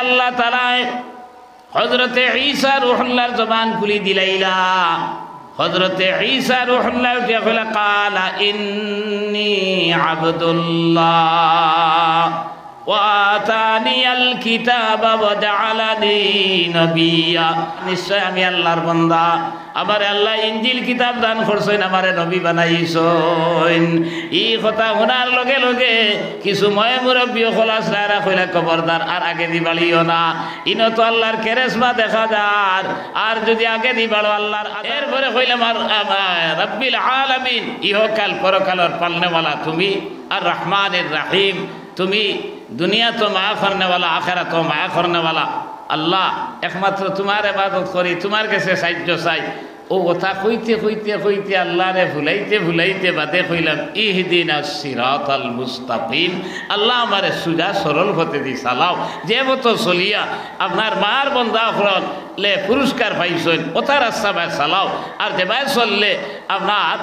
আল্লাহ তাআলা হযরতে ঈসা রূহুল্লাহর জবান খুলি দিলাইলা। হযরতে ঈসা রূহুল্লাহ উঠিয়া কইলা কালা ইন্নী আবদুল্লাহ ওয়া আতানিয়াল কিতাবা ওয়া জাআলানি নবিয়্যা। নিশ্চয় আমি আল্লাহর বান্দা, আমার আল্লাহ ইনজিল কিতাব দান করছেন, আমারে নবী বানাইছেন। এই কথা শোনার লগে লগে কিছু ময় মুরব্বী খোলাসরা কইলা খবরদার আর আগে দিবালিও না, ইনো তো আল্লাহর কেরেসমা দেখা যার, আর যদি আগে দিবালো আল্লাহর। এরপরে কইলাম আর রব্বিল আলামিন, ইহকাল পরকালের পালনেওয়ালা তুমি, আর রহমানির রহিম তুমি, দুনিয়া তো মায়া করনেওয়ালা, আখেরা তো মায়া করনেওয়ালা। আল্লাহ একমাত্র তোমার ইবাদত করি, তোমার কাছে সাহায্য চাই। ও কথা কইতে কইতে কইতে আল্লাহরে ভুলাইতে ভুলাইতে বাদে কইলাম ইহদিনাস সিরাতাল মুস্তাকিম, আল্লাহ আমারে সুজা সরল হতে দি চালাও। যে মতো চলিয়া আপনার মার বন্ধা লে পুরস্কার পাইছেন ওটা রাস্তা বাই চালাও, আর যে বাই চললে আপনার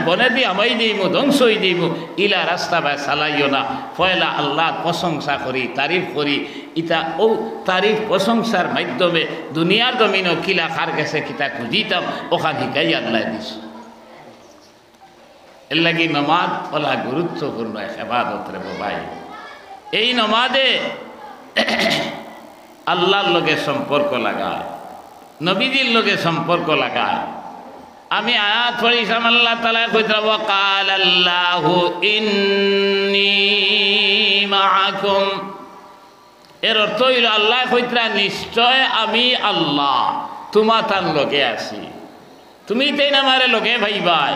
বনে দি আমাই দিইমু ধ্বংসই দিইমু, ইলা রাস্তা বাই চালাইও না। পয়লা আল্লাহর প্রশংসা করি, তারিফ করি। ইটা ও তারিফ প্রশংসার মাধ্যমে দুনিয়ার জমিনও কিলা কার গেছে কিতা খুঁজিতাম ওখান শিকাই আল্লাহ দিস। এর লাগি নমাজ বলা গুরুত্বপূর্ণ এক ইবাদত রে ভাই। এই নমাজে আল্লাহর লগে সম্পর্ক লাগায়, নবীজির লগে সম্পর্ক লাগায়। আমি আয়াত পড়িলাম, আল্লাহ তাআলা কইতা ওয়া ক্বালা আল্লাহু ইন্নী মাআকুম। এর অর্থ হইল আল্লাহ কইতা নিশ্চয় আমি আল্লাহ তোমার তার লগে আছি, তুমি তাই না মারে লগে ভাইবাই।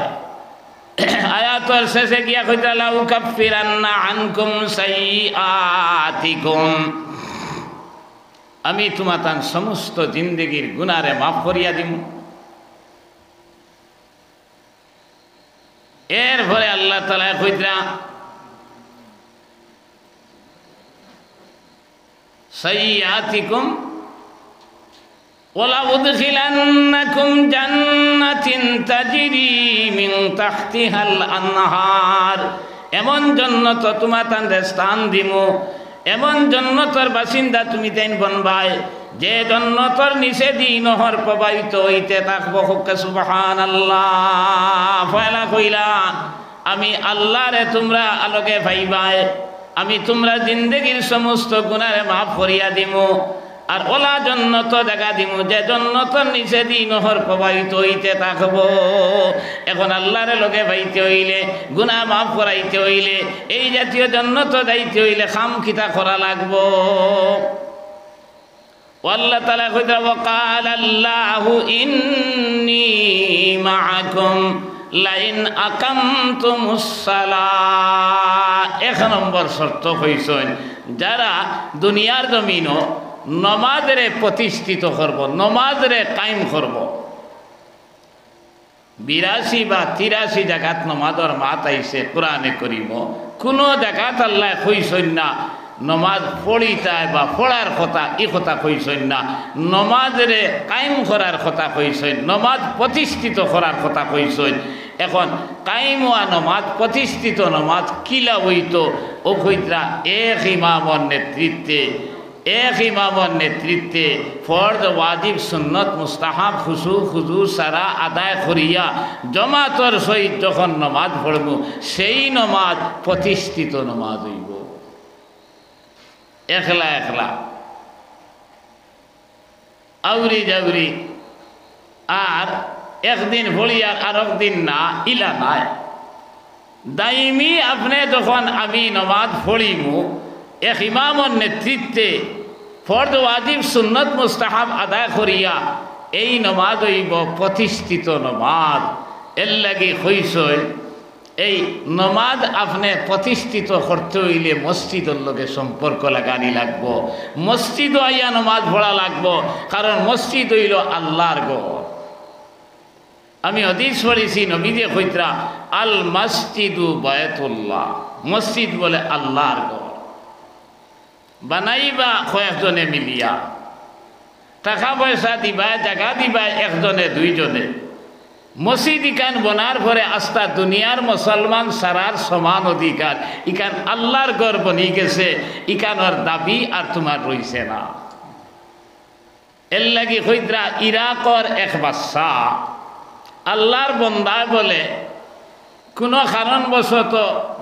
আয়াতের শেষে গিয়া কইতা লাউ কাফিরান্না আনকুম সাইয়্যাতিকুম, আমি তোমার তার সমস্ত জিন্দগির গুনারে মাফ করিয়া দিব। এরপরে আল্লাহ তাআলা কইতা সাইয়্যাতিকুম ওয়ালা উদখিলান্নাকুম জান্নাতিন তাজরি মিন তাহতিহাল আনহার, এমন জান্নাত তোমার তানরে স্থান দিমু, এমন জান্নাতের বাসিন্দা তুমি তাইন বনবাই যে জান্নাতের নিচে দি নহর প্রবাহিত হইতে থাকবো। সুবহানাল্লাহ। ফয়লা কইলা আমি আল্লাহরে তোমরা আলোকে ভাইবাই, আমি তোমরা জিন্দগির সমস্ত গুনারে মাফ করিয়া দিমু, আর ওলা জন্নত দেখা দিমু যে জন্নতর নিচে দি নহর প্রবাহিত হইতে থাকবো। এখন আল্লাহরে লগে ভাইতে হইলে, গুনাহ মাফ করাইতে হইলে, এই জাতীয় জন্নত যাইতে হইলে খাম খিতা করা লাগবো। আল্লাহ তাআলা কইতা ওয়া ক্বালা আল্লাহু ইন্নী মাআকুম লাইন আকামতুমুস সালাহ। এক নম্বর শর্ত হইছেন যারা দুনিয়ার জমিনও নমাজরে প্রতিষ্ঠিত করব, নমাজরে কায়েম করব। 82 বা 83 জায়গাত নমাজর মাত আইছে কোরআনে করিম, কোনো জায়গাত আল্লাহ কইছেন না নমাজ পড়িতায় বা পড়ার কথা, এই কথা কইছেন না। নমাজরে কায়েম করার কথা কইছেন, নমাজ প্রতিষ্ঠিত করার কথা কইছেন। এখন কায়েম হওয়া নমাজ, প্রতিষ্ঠিত নমাজ কিলা হইতো? ও কইতরা এক ইমামর নেতৃত্বে, এক ইমামর নেতৃত্বে ফরজ ওয়াজিব সুন্নত মুস্তাহাব খুজু সারা আদায় করিয়া জমাতর সহিত যখন নমাজ পড়ব, সেই নমাজ প্রতিষ্ঠিত নমাজ হইব। একলা একলা আউরি জাউরি আর একদিন ভরিয়া আর একদিন না, ইলা নাই। দাইমি আপনি যখন আমি নমাজ পড়িমু এক ইমামর নেতৃত্বে ফরজ ওয়াজিব সুন্নত মুস্তাহাব আদায় করিয়া, এই নমাজ হইব প্রতিষ্ঠিত নমাজ। এর লাগি হইসই এই নমাজ আপনি প্রতিষ্ঠিত করতে হইলে মসজিদের লগে সম্পর্ক লাগানি লাগবো, মসজিদ আইয়া নমাজ পড়া লাগবো, কারণ মসজিদ হইল আল্লাহর ঘর। আমি হাদিস পড়েছি নবীজি কইতরা আল মসজিদু বায়তুল্লাহ, মসজিদ বলে আল্লাহর ঘর। বানাইবা কয়েকজনে মিলিয়া, টাকা পয়সা দিবা, জায়গা দিবা একজনে দুইজনে, মসজিদ ইকান বনার পরে আস্তা দুনিয়ার মুসলমান সারার সমান অধিকার, ইকান আল্লাহর ঘর বনি গেছে, ইকানোর দাবি আর তোমার রইছে না। এর লাগি হইদ্রা ইরাকর এক বাচ্চা আল্লাহর বন্দায় বলে কোনো কারণবশত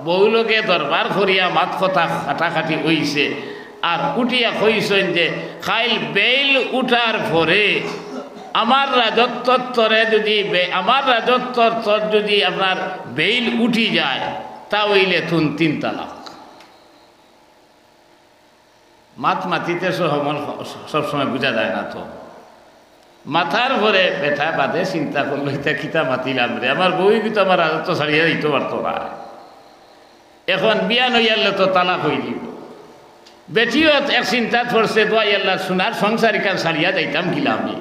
বহু লোকে দরবার করিয়া মাত কথা খাটাখাটি হইছে, আর উঠিয়া কইছেন যে খাইল বেইল উঠার পরে আমার রাজত্বরে যদি যদি আপনার বেইল উঠি যায় তা হইলে তুন 3 তালাক। মাতিতে সবসময় বোঝা যায় না, তো মাথার ভরে ব্যথা বাদে চিন্তা করলো এটা কিতা মাতিলাম রে, আমার বই কিন্তু আমার রাজত্ব ছাড়িয়ে দিতে পারতো না, এখন বিয়া নইয়ালে তো তালাক হয়ে দিব। বেটিও এক চিন্তা করছে দোয়াই আল্লাহ সোনার সংসার ইকান ছাড়িয়া যাইতাম কিলা আমি।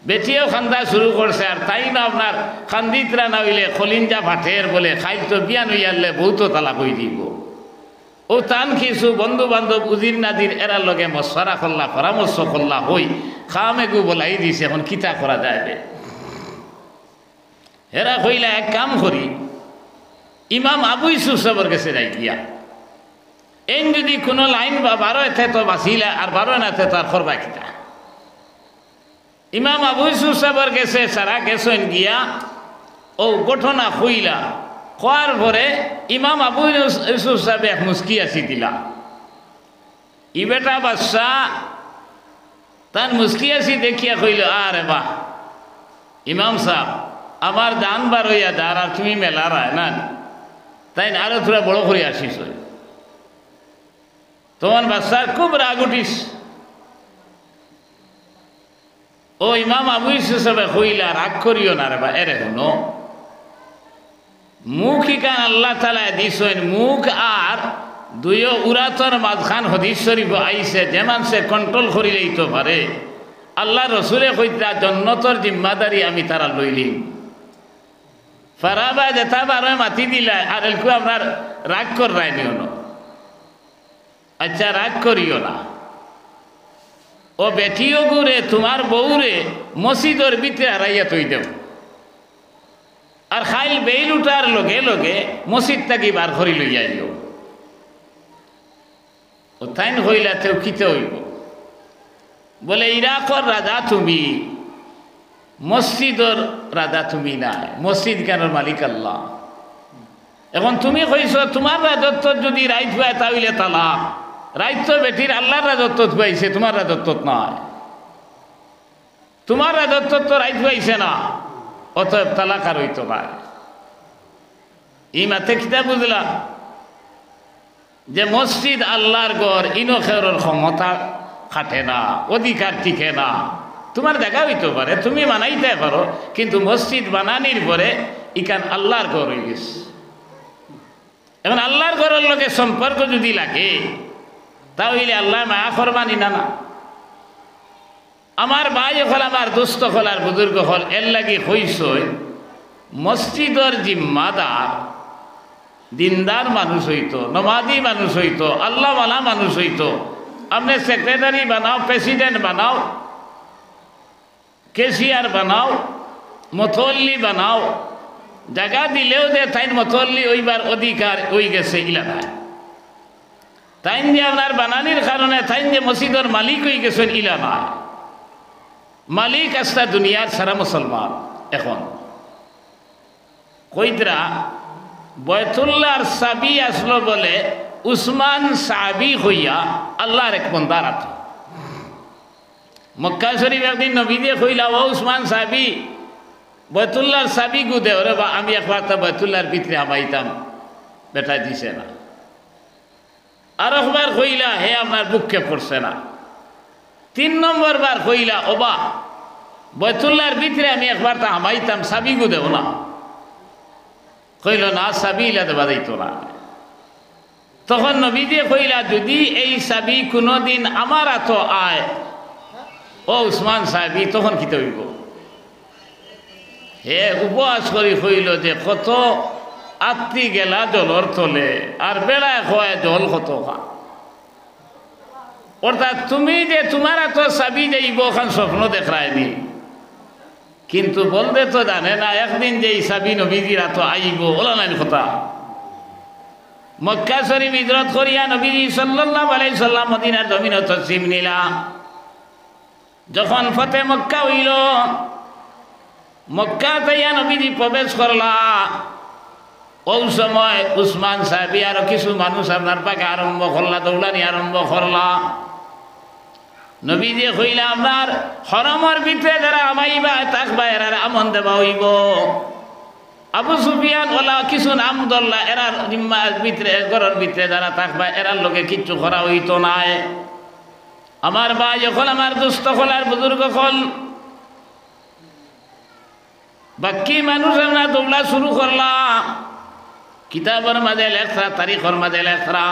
বেটিও খান্দা শুরু করছে, আর তাই না আপনার খান্দিতরা না হইলে খলিঞ্জা ভাটের বলে খাই তো বিয়া নইয়ালে বহুত তালাক হয়ে দিব। ও তান কিছু বন্ধু বান্ধব উজির নাদির এরার লগে মশারা করলা, পরামর্শ করলা, হই খামেগু বলাই দিছে, এখন কিতা করা যাবে। হেরা কইলা এক কাম করি, ইমাম আবু ইউসুফ সাহেবের কাছে যাই গিয়া এন যদি কোনো লাইন বা 12 এতে তো বাঁচিলা, আর 12 না তো আর করবা কিতা। ইমাম আবু ইউসুফ সাহেবের কাছে সারা গেছেন গিয়া ও ঘটনা কইলা, কোয়ার পরে ইমাম আবু ইউসুফ সাহেব এক মুস্কি আসি দিলা। ই বেটা বাচ্চা তার মুস্কি আসি দেখিয়া কইল, আরে বাহ ইমাম সাহেব আমার দান বার হইয়া দাঁড়, আর তুমি মেলা রায় না তাই না, আরো তোরা বড় করে আসিস। তোমার বাচ্চার খুব রাগ উঠিস। ও ইমাম আবু ইউসুফ সাহেব কইলা, রাগ করিও না রে বা, এরে শুনো মুখ ইকান আল্লাহ তালা দিছেন, মুখ আর দুইও উরাতর মাঝখান হদিস শরীফ আইছে, যেমন সে কন্ট্রোল করি লইতে পারে। আল্লাহ রসুলে কইতা জন্নতর জিম্মাদারি আমি তারা লইলিম। ফারাবা যেতা বারে মাতি দিলাই, আর এলকু আপনার রাগ কর রায়নি হন, আচ্ছা রাগ করিও না। ও বেটিও গুরে তোমার বউরে মসজিদর ভিতরে হারাইয়া তৈ দেব, আর খাইল বেইল উঠার লগে লগে মসজিদ থাকি বার করি লইয়া যাইও। ও তাইন হইলা তেও কিতে হইব, বলে ইরাকর রাজা তুমি, মসজিদর রাজা তুমি নাই, মসজিদ কেন মালিক আল্লাহ। এখন তুমি কইছ তোমার রাজত্ব যদি রাইত পায় তাহলে তালাক, রাইত বেটির আল্লাহর রাজত্ব পাইছে, তোমার রাজত্ব নাই, তোমার রাজত্ব তো রাইত পাইছে না, অতএব তালাক আর হইতো না। এই মাথে কিতা বুঝলা যে মসজিদ আল্লাহর ঘর, ইনো খেরর ক্ষমতা খাটে না, অধিকার টিকে না। তোমার দেখা হইতে পারে, তুমি বানাইতে পারো, কিন্তু মসজিদ বানানির পরে ইকান আল্লাহর ঘর হয়ে গেছে। এখন আল্লাহর ঘরের লগে সম্পর্ক যদি লাগে তাহলে আল্লাহ মায়া করবানি না। না আমার ভাই হল, আমার দোস্ত হল, আর বুজুর্গ হল, এর লাগি হইস মসজিদর জিম্মাদার দিনদার মানুষ হইতো, নমাজি মানুষ হইতো, আল্লাহওয়ালা মানুষ হইতো। আপনি সেক্রেটারি বানাও, প্রেসিডেন্ট বানাও, কেসিয়ার বানাও, মতল্লি বানাও, জায়গা দিলেও যে তাই মতল্লি ওইবার অধিকার ওই গেছে ইলাকায়, তাই যে আপনার বানানির কারণে তাই যে মসজিদের মালিক হয়ে গেছেন ইলাকায়। মালিক আস্তা দুনিয়ার সারা মুসলমান। এখন কইতরা বয়তুল্লাহর সাবি আসলো বলে উসমান সাবি হইয়া আল্লাহর এক বন্দার আত। মক্কা শরীফ একদিন নবী দিয়ে কইলা, ও উসমান সাবি বয়তুল্লাহর সাবি গুদে, ওরে বা আমি একবার তো বয়তুল্লাহর ভিতরে হামাইতাম, বেটা দিছে না। আর একবার কইলা, হে আপনার বুককে পড়ছে না। 3 নম্বর বার কইলা, ওবা বয়তুল্লাহর ভিতরে আমি একবার তা হামাইতাম, সাবি গুদেও না। কইল না, সাবি ইলা দেবা যাইতো না। তখন নবী দিয়ে কইলা, যদি এই সাবি কোনোদিন আমার আত আয় ও উসমান সাহেবি, তখন কি হইব? হে উপবাস করি কইল যে কত আত্মি গেলা জলর তলে, আর বেড়ায় হয় জল কত খা। অর্থাৎ তুমি যে তোমার এত সাবি যাইব, ওখান স্বপ্ন দেখায়নি। কিন্তু বলতে তো জানে না একদিন যে চাবি নবীজিরা তো আইব ওলা নাই কথা। মক্কা শরীফ হিজরত করিয়া নবীজি সাল্লাল্লাহু আলাইহি সাল্লাম মদিনার জমিন তসরিফ নিলা। যখন ফতে মক্কা হইল, মক্কা তাইয়া নবীজি প্রবেশ করলা, ওই সময় উসমান সাহেবী আর কিছু মানুষ আপনার পাকে আরম্ভ করলা, দৌড়ানি আরম্ভ করলা। নবীজি কইলা আপনার হরমর ভিতরে যারা আমাইবা তাকবা এরার আমন দেবা হইব। আবু সুফিয়ান ওলা কিছু নাম ধরলা, এরার জিম্মার ভিতরে ঘরের ভিতরে যারা থাকবা এরার লোকে কিচ্ছু করা হইতো নাই। আমার ভাই যখন আমার দুস্থ হল আর বুজুর্গ হল, বাকি মানুষ আমরা দৌড়া শুরু করলা। কিতাবের মাঝে লেখরা, তারিখের মাঝে লেখরা,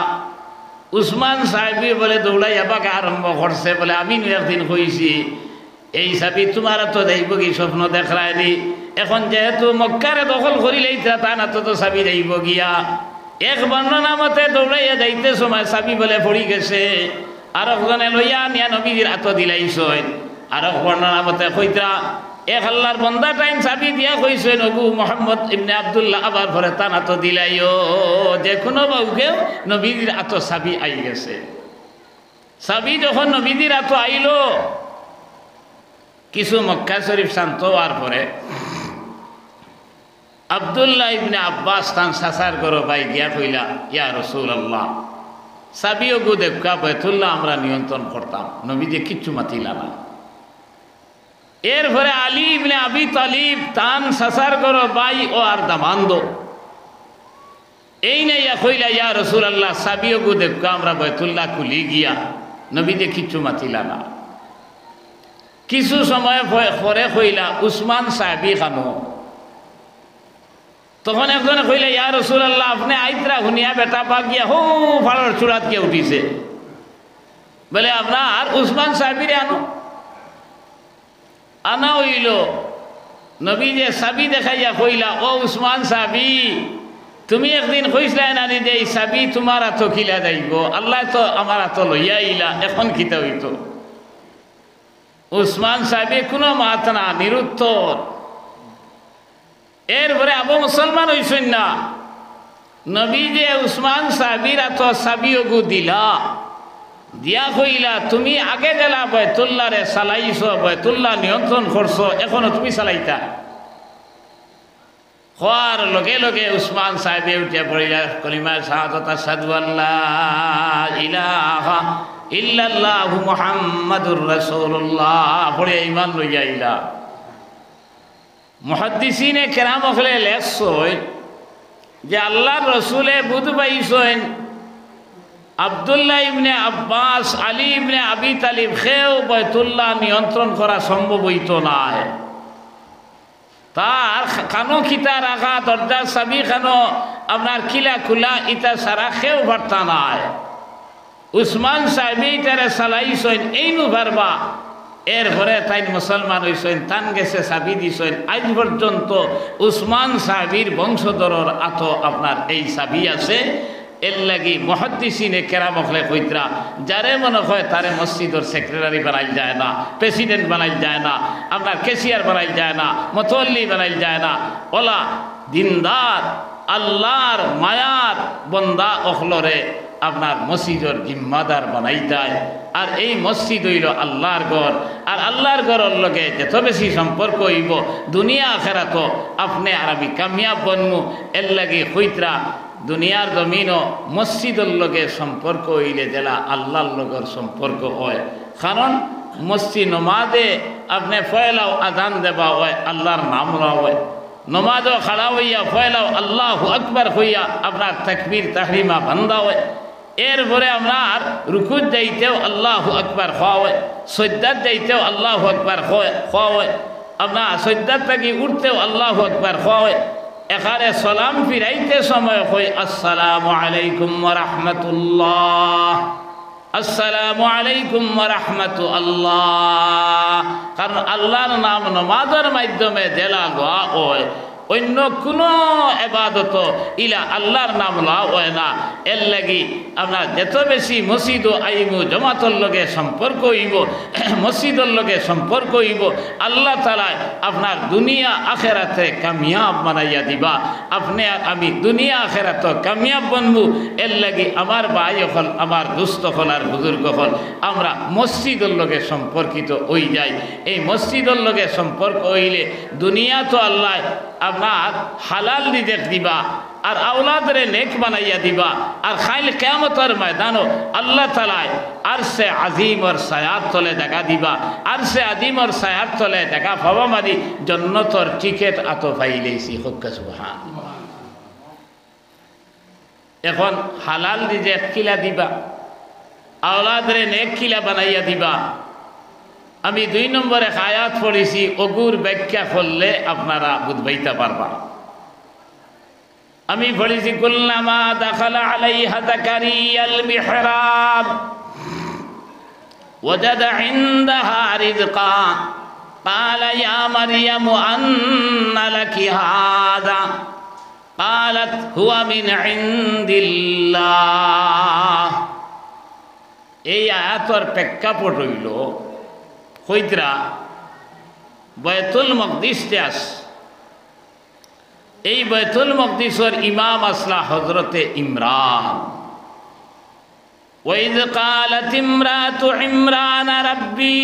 উসমান সাহেবী বলে দৌড়াই আবাকে আরম্ভ করছে বলে আমি একদিন কইছি এই চাবি তোমার তো যাইব কি স্বপ্ন দেখায় দি। এখন যেহেতু মক্কারে দখল করিলেই তা না তো চাবি যাইব গিয়া। এক বর্ণনা মতে দৌড়াইয়া যাইতে সময় চাবি বলে পড়ি গেছে, আর একজনে লইয়া নিয়া নবীজির হাত দিলাইছেন। আর এক বর্ণনা মতে কইতা এক আল্লাহর বন্দা টাইম চাবি দিয়া কইছে নবু মোহাম্মদ ইবনে আব্দুল্লাহ আবার পরে তা না তো দিলাইও। যে কোনো বাবুকেও নবীজির হাত চাবি আই গেছে। চাবি যখন নবীজির হাত আইল, কিছু মক্কা শরীফ শান্ত হওয়ার পরে আব্দুল্লাহ ইবনে আব্বাস তান সাসার গরো ভাই গিয়া কইলা ইয়া রাসূলুল্লাহ চাবিও গো দেবকা বাইতুল্লাহ আমরা নিয়ন্ত্রণ করতাম, নবীজি কিচ্ছু মাতিলা না। এরপরে আলী ইবনে আবি তালিব তান সাসার গরো ভাই ও আর দামান্দ এই নেই কইলা ইয়া রাসূলুল্লাহ চাবিও গো দেবকা আমরা বাইতুল্লাহ খুলি গিয়া, নবীজি কিচ্ছু মাতিলা না। কিছু সময় পরে কইলা উসমান সাহেবী খানো। তখন একজনে কইলে ইয়া রাসূলুল্লাহ আপনি আইতরা হুনিয়া বেটা পাক গিয়া হো ফাড়ার চূড়াত কে উঠিছে, বলে আপনার উসমান সাহেবীরে আনো। আনা হইল, নবী যে চাবি দেখাইয়া কইলা ও উসমান সাহেবী তুমি একদিন কইসলা না যে এই চাবি তোমার হাত কিলা যাইব, আল্লাহ তো আমার হাত লইয়া আইলা, এখন কিতা হইত। উসমান সাহেবী কোনো মাত না, নিরুত্তর। এরপরে আবু মুসলমান হইছেন না, নবী যে উসমান সাহেবীর এত চাবিও গু দিলা, দিয়া কইলা তুমি আগে গেলা বাইতুল্লাহ রে চালাইছ, বাইতুল্লাহ নিয়ন্ত্রণ করছো, এখনো তুমি চালাইতা। হওয়ার লগে লগে উসমান সাহেবে উঠিয়া পড়িলা কলিমা শাহাদাত আশহাদু আল্লা ইলাহা ইল্লাল্লাহু মুহাম্মাদুর রাসূলুল্লাহ পড়ে ঈমান লইয়া আইলা। মুহাদ্দিসিনে কেরাম হলে লেখছেন যে আল্লাহর রসুলে বুধ পাইছেন আব্দুল্লাহ ইবনে আব্বাস, আলী ইবনে আবি তালিব খেয়েও বাইতুল্লাহ নিয়ন্ত্রণ করা সম্ভব হইত নাই। তার খানো খিতা রাখা, দরজার চাবি খানো আপনার কিলা খোলা ইটা সারা খেয়েও পারতা নাই। উসমান সাহেবী ইটারে চালাইছেন এইনু পারবা। এরপরে তাই মুসলমান হইছেন, তান গেছে চাবি দিছেন। আজ পর্যন্ত উসমান সাহেবীর বংশধরর আত আপনার এই চাবি আছে। এর লাগি মুহাদ্দিসিনে কেরাম হলে কইতরা যারে মনে হয় তারে মসজিদের সেক্রেটারি বানাইল যায় না, প্রেসিডেন্ট বানাইল যায় না, আপনার ক্যাশিয়ার বানাইল যায় না, মতোয়াল্লি বানাইল যায় না। ওলা দিনদার আল্লাহর মায়ার বন্দা অখলরে আপনার মসজিদের জিম্মাদার বানাই দেয়। আর এই মসজিদ হইল আল্লাহর ঘর, আর আল্লাহর ঘরের লগে যত বেশি সম্পর্ক হইব দুনিয়া আখেরাত আপনি আর আমি কামিয়াব বনমু। এর লাগে হইতরা দুনিয়ার জমিনও মসজিদের লগে সম্পর্ক হইলে জেলা আল্লাহর লগের সম্পর্ক হয়। কারণ মসজিদ নমাজে আপনি ফয়লাও আজান দেবা হয়, আল্লাহর নাম লওয়া হয়। নমাজও খাড়া হইয়া ফয়লাও আল্লাহু আকবার হইয়া আপনার তাকবীর তাহরিমা বান্দা হয়। এরপরে আপনার রুকুত যাইতেও আল্লাহু আকবার খাওয়া হয়, সজ্জাত যাইতেও আল্লাহু আকবার খাওয়া হয়, আপনার সজ্জাত থেকে উঠতেও আল্লাহু আকবার খাওয়া হয়। এখানে সালাম ফিরাইতে সময় হয় আসসালামু আলাইকুম ওয়া রাহমাতুল্লাহ, আসসালামু আলাইকুম ওয়া রাহমাতুল্লাহ। কারণ আল্লাহর নাম নমাজের মাধ্যমে জেলা দোয়া হয়, অন্য কোনো ইবাদত ইলা আল্লাহর নাম লওয়া হয় না। এর লাগি আপনার যত বেশি মসজিদ আইব, জমাতর লগে সম্পর্ক হইব, মসজিদর লগে সম্পর্ক হইব, আল্লাহ তাআলা আপনার দুনিয়া আখেরাতে কামিয়াব বানাইয়া দিবা। আপনি আর আমি দুনিয়া আখেরাতে কামিয়াব বনবো। এর লাগি আমার ভাই হল, আমার দুস্থ হল আর বুজুর্গ হল, আমরা মসজিদর লগে সম্পর্কিত হই যাই। এই মসজিদর লগে সম্পর্ক হইলে দুনিয়া তো আল্লাহ আপনার হালাল রিজিক দিবা, আর আওলাদরে নেক বানাইয়া দিবা, আর খাইল কিয়ামতের ময়দানও আল্লাহ তাআলা আরশে আজিমর ছায়ার তলে দেখা দিবা। আরশে আজিমর ছায়ার তলে দেখা পাবা মানে জান্নাতের টিকেট আতো পাইলেছি। হক সুবহানাল্লাহ। এখন হালাল রিজিক কিলা দিবা, আওলাদরে নেক কিলা বানাইয়া দিবা। আমি 2 নম্বরে আয়াত পড়েছি, অগুর ব্যাখ্যা করলে আপনারা বুঝবাইতে পারবা। আমি পড়েছি কুল্লামা দাখালা আলাইহা যাকারিয়াল মিহরাব ওয়াজাদা ইনদাহা রিজকা ক্বালা ইয়া মারইয়ামু আন্না লাকি হাযা ক্বালাত হুয়া মিন ইনদিল্লাহ। এই আয়াতের প্রেক্ষাপট হইল হইতরা বাইতুল মকদিসে আস। এই বাইতুল মকদিসের ইমাম আসলা হযরতে ইমরান। وإذ قالت امرأة عمران ربي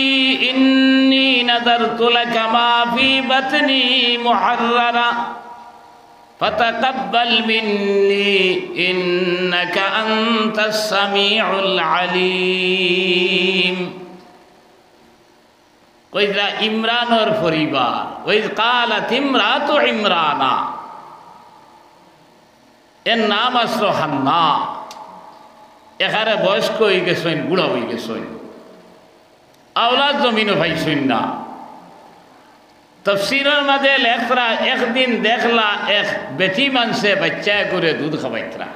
إني نذرت لك ما في بطني محررا فتقبل مني إنك أنت السميع العليم। কইরা ইমরানের পরিবার। ওই কালাত ইমরাতু ইমরানা, এর নাম আসলো হান্না। এখানে বয়স্ক হয়ে গেছেন, বুড়া হয়ে গেছেন, আওলাদ জমিনও পাইছেন না। তফসিরের মাঝে লেখরা একদিন দেখলা এক বেটি মানুষে বাচ্চা করে দুধ খাবাইতরা।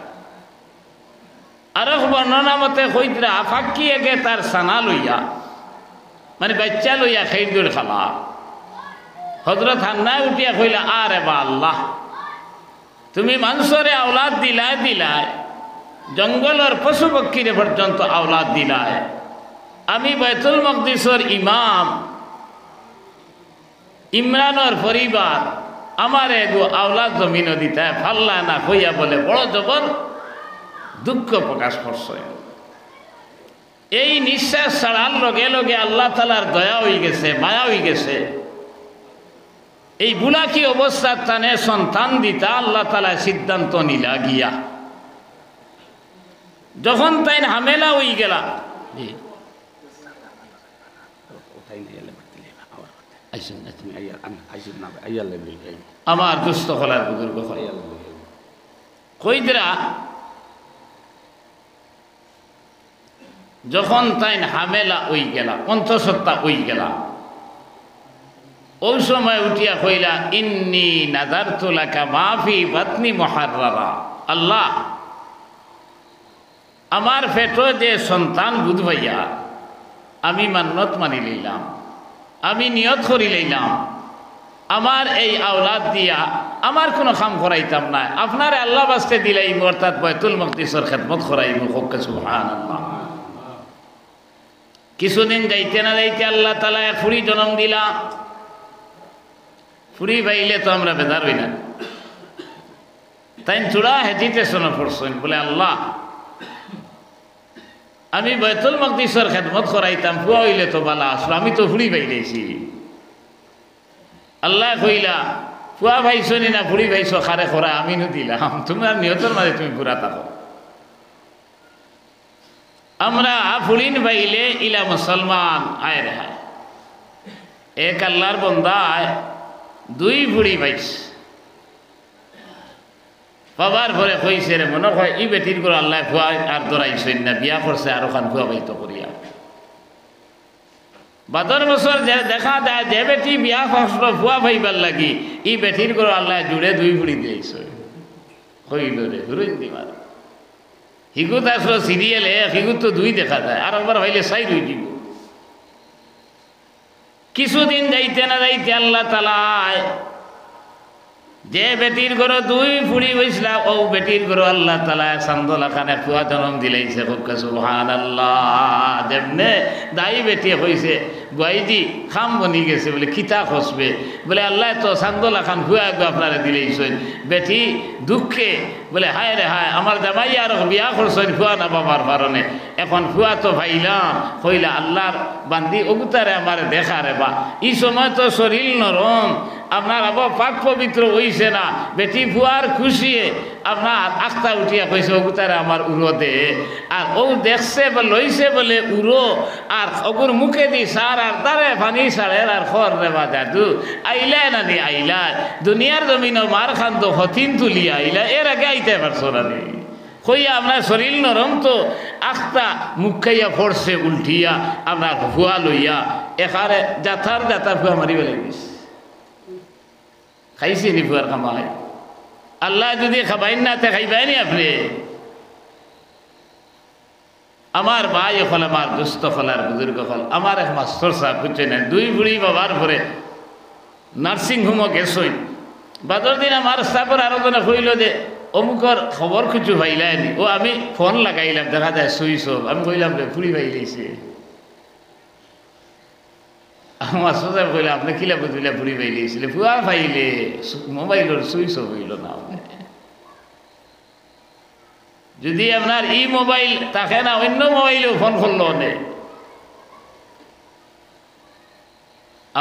আর বর্ণনা মতে কইতরা ফাঁকি একে তার সানা লইয়া মানে বাচ্চা লইয়া খেয়ে দূর খালা। হযরত হান্না উঠিয়া কইলা, আরে বা আল্লাহ, তুমি মানুষরে আওলাদ দিলায় দিলায়, জঙ্গলের পশু পক্ষীরে পর্যন্ত আওলাদ দিলায়, আমি বাইতুল মকদিসের ইমাম ইমরানের পরিবার আমার এগো আওলাদ জমিন দিতে ফাল্লা না কইয়া বলে বড় জবর দুঃখ প্রকাশ করছে। এই নিঃশ্বাস ছাড়ার লগে লগে আল্লাহ তাআলার দয়া হয়ে গেছে, মায়া হয়ে গেছে। এই বুলা কি অবস্থা তানে সন্তান দিতা আল্লাহ তাআলা সিদ্ধান্ত নিলা গিয়া। যখন তাই হামেলা হয়ে গেলা, আমার দুস্থ হলার বুজুর্গ কইদরা যখন তাই হামেলা ওই গেলা, অন্তঃসত্ত্বা ওই গেলা, ওই সময় উঠিয়া কইলা, ইন্নী নাযারতু লাকা মা ফি বাতনি মুহাররারা। আল্লাহ, আমার পেটে যে সন্তান বুঝবাইয়া আমি মান্নত মানি লইলাম, আমি নিয়ত করি লইলাম, আমার এই আওলাদ দিয়া আমার কোনো কাম করাইতাম না, আপনার আল্লাহ বাস্তে দিলাইম, অর্থাৎ বাইতুল মকদিসের খেদমত করাইম। হক সুবহানাল্লাহ। কিছুদিন যাইতে না যাইতে আল্লাহ তাআলা এক ফুরি জন্ম দিলা। ফুরি পাইলে তো আমরা বেজার হই না। তাই চূড়া হেজিতে শোনা পড়ছেন, বলে আল্লাহ, আমি বাইতুল মকদিসের খেদমত করাইতাম, ফুয়া হইলে তো বালা আসলো, আমি তো ফুড়ি পাইলেছি। আল্লাহ কইলা, ফুয়া ভাইছো নি না ফুড়ি ভাইছো, খারে খরা আমি নু দিলাম, তোমার নিয়তের মাঝে তুমি পুরা থাকো। আমরা ফুড়িন পাইলে ইলা মুসলমান আয় রেহায়। এক আল্লাহর বন্দায় 2 ফুড়ি পাইছে। পাবার পরে কইছে রে, মনে হয় ই বেটির করে আল্লাহ ফুয়া আর দৌড়াইছেন না, বিয়া করছে আর ওখান ফুয়া বাইতো করিয়া। বাদর বছর দেখা যায় যে বেটি বিয়া করছিল ফুয়া ভাইবার লাগি, ই বেটির করে আল্লাহ জুড়ে 2 ফুড়ি দিয়েছে। কইল রে ধরুন দিমার হিগুত আসলো সিরিয়ালে, হিগুত তো 2 দেখা যায়, আর একবার ভাইলে 4 হয়ে দিব। কিছুদিন যাইতে না যাইতে আল্লাহ তাআলা যে বেটির ঘর দুই ফুড়ি বইসলা ও বেটির ঘর আল্লাহ তাআলা চান্দলা খানে ফুয়া জন্ম দিলাইছে সুবহানাল্লাহ। যেমনে দাই বেটি হইছে গুয়াইজি খাম বনি গেছে বলে খিতা খসবে বলে আল্লাহ তো চান্দলা খান ফুয়া গো আপনারে দিলাইছেন। বেটি দুঃখে বলে হায় রে হায় আমার জামাই আর বিয়া করছেন ফুয়া না বাবার কারণে, এখন ফুয়া তো ভাইলাম হইলা আল্লাহর বান্দি অগুতারে আমার দেখা রে বা এই সময় তো শরীর নরম আপনার আবার পাক পবিত্র হইছে না। বেটি ফুয়ার খুশিয়ে আপনার আস্তা উঠিয়া কইছে অগুতারে আমার উড়ো দে, আর ও দেখছে বা লইছে বলে উড়ো আর অগুর মুখে দি সার আর তারে পানি সারের আর খর রে বা দাদু আইলা না নি আইলা দুনিয়ার জমিন মার খান তো হতিন তুলিয়া আইলা এর আগে আইতে পারছো না নি কইয়া আপনার শরীর নরম তো আস্তা মুখ খাইয়া পড়ছে উল্টিয়া আপনার ফুয়া লইয়া এখানে যাথার যাতার ফুয়া মারি বেলে গেছে। খাইছে নি ফুয়ার খামাই? আল্লাহ যদি খাবাইন না তে খাইবাই নি আপনি? আমার ভাই হল আমার দুস্থ হলার বুজুর্গ হল আমার এক মাস্টার সাহেব বুঝছে না দুই বুড়ি বাবার পরে নার্সিং হোমও গেছই বাদর দিন আমার স্টাফের আরো জনে কইল যে অমুকর খবর কিছু পাইলাইনি। ও আমি ফোন লাগাইলাম দেখা যায় সুইচ অফ। আমি কইলাম রে ফুড়ি পাইলাইছে। আমার সোজা কইলে আপনি কিলা বুঝলে ফুড়ি পাইলাইছিলে? ফুয়া পাইলে মোবাইলের সুইচ অফ হইল না। যদি আপনার ই মোবাইল থাকে না অন্য মোবাইলেও ফোন করলো নে।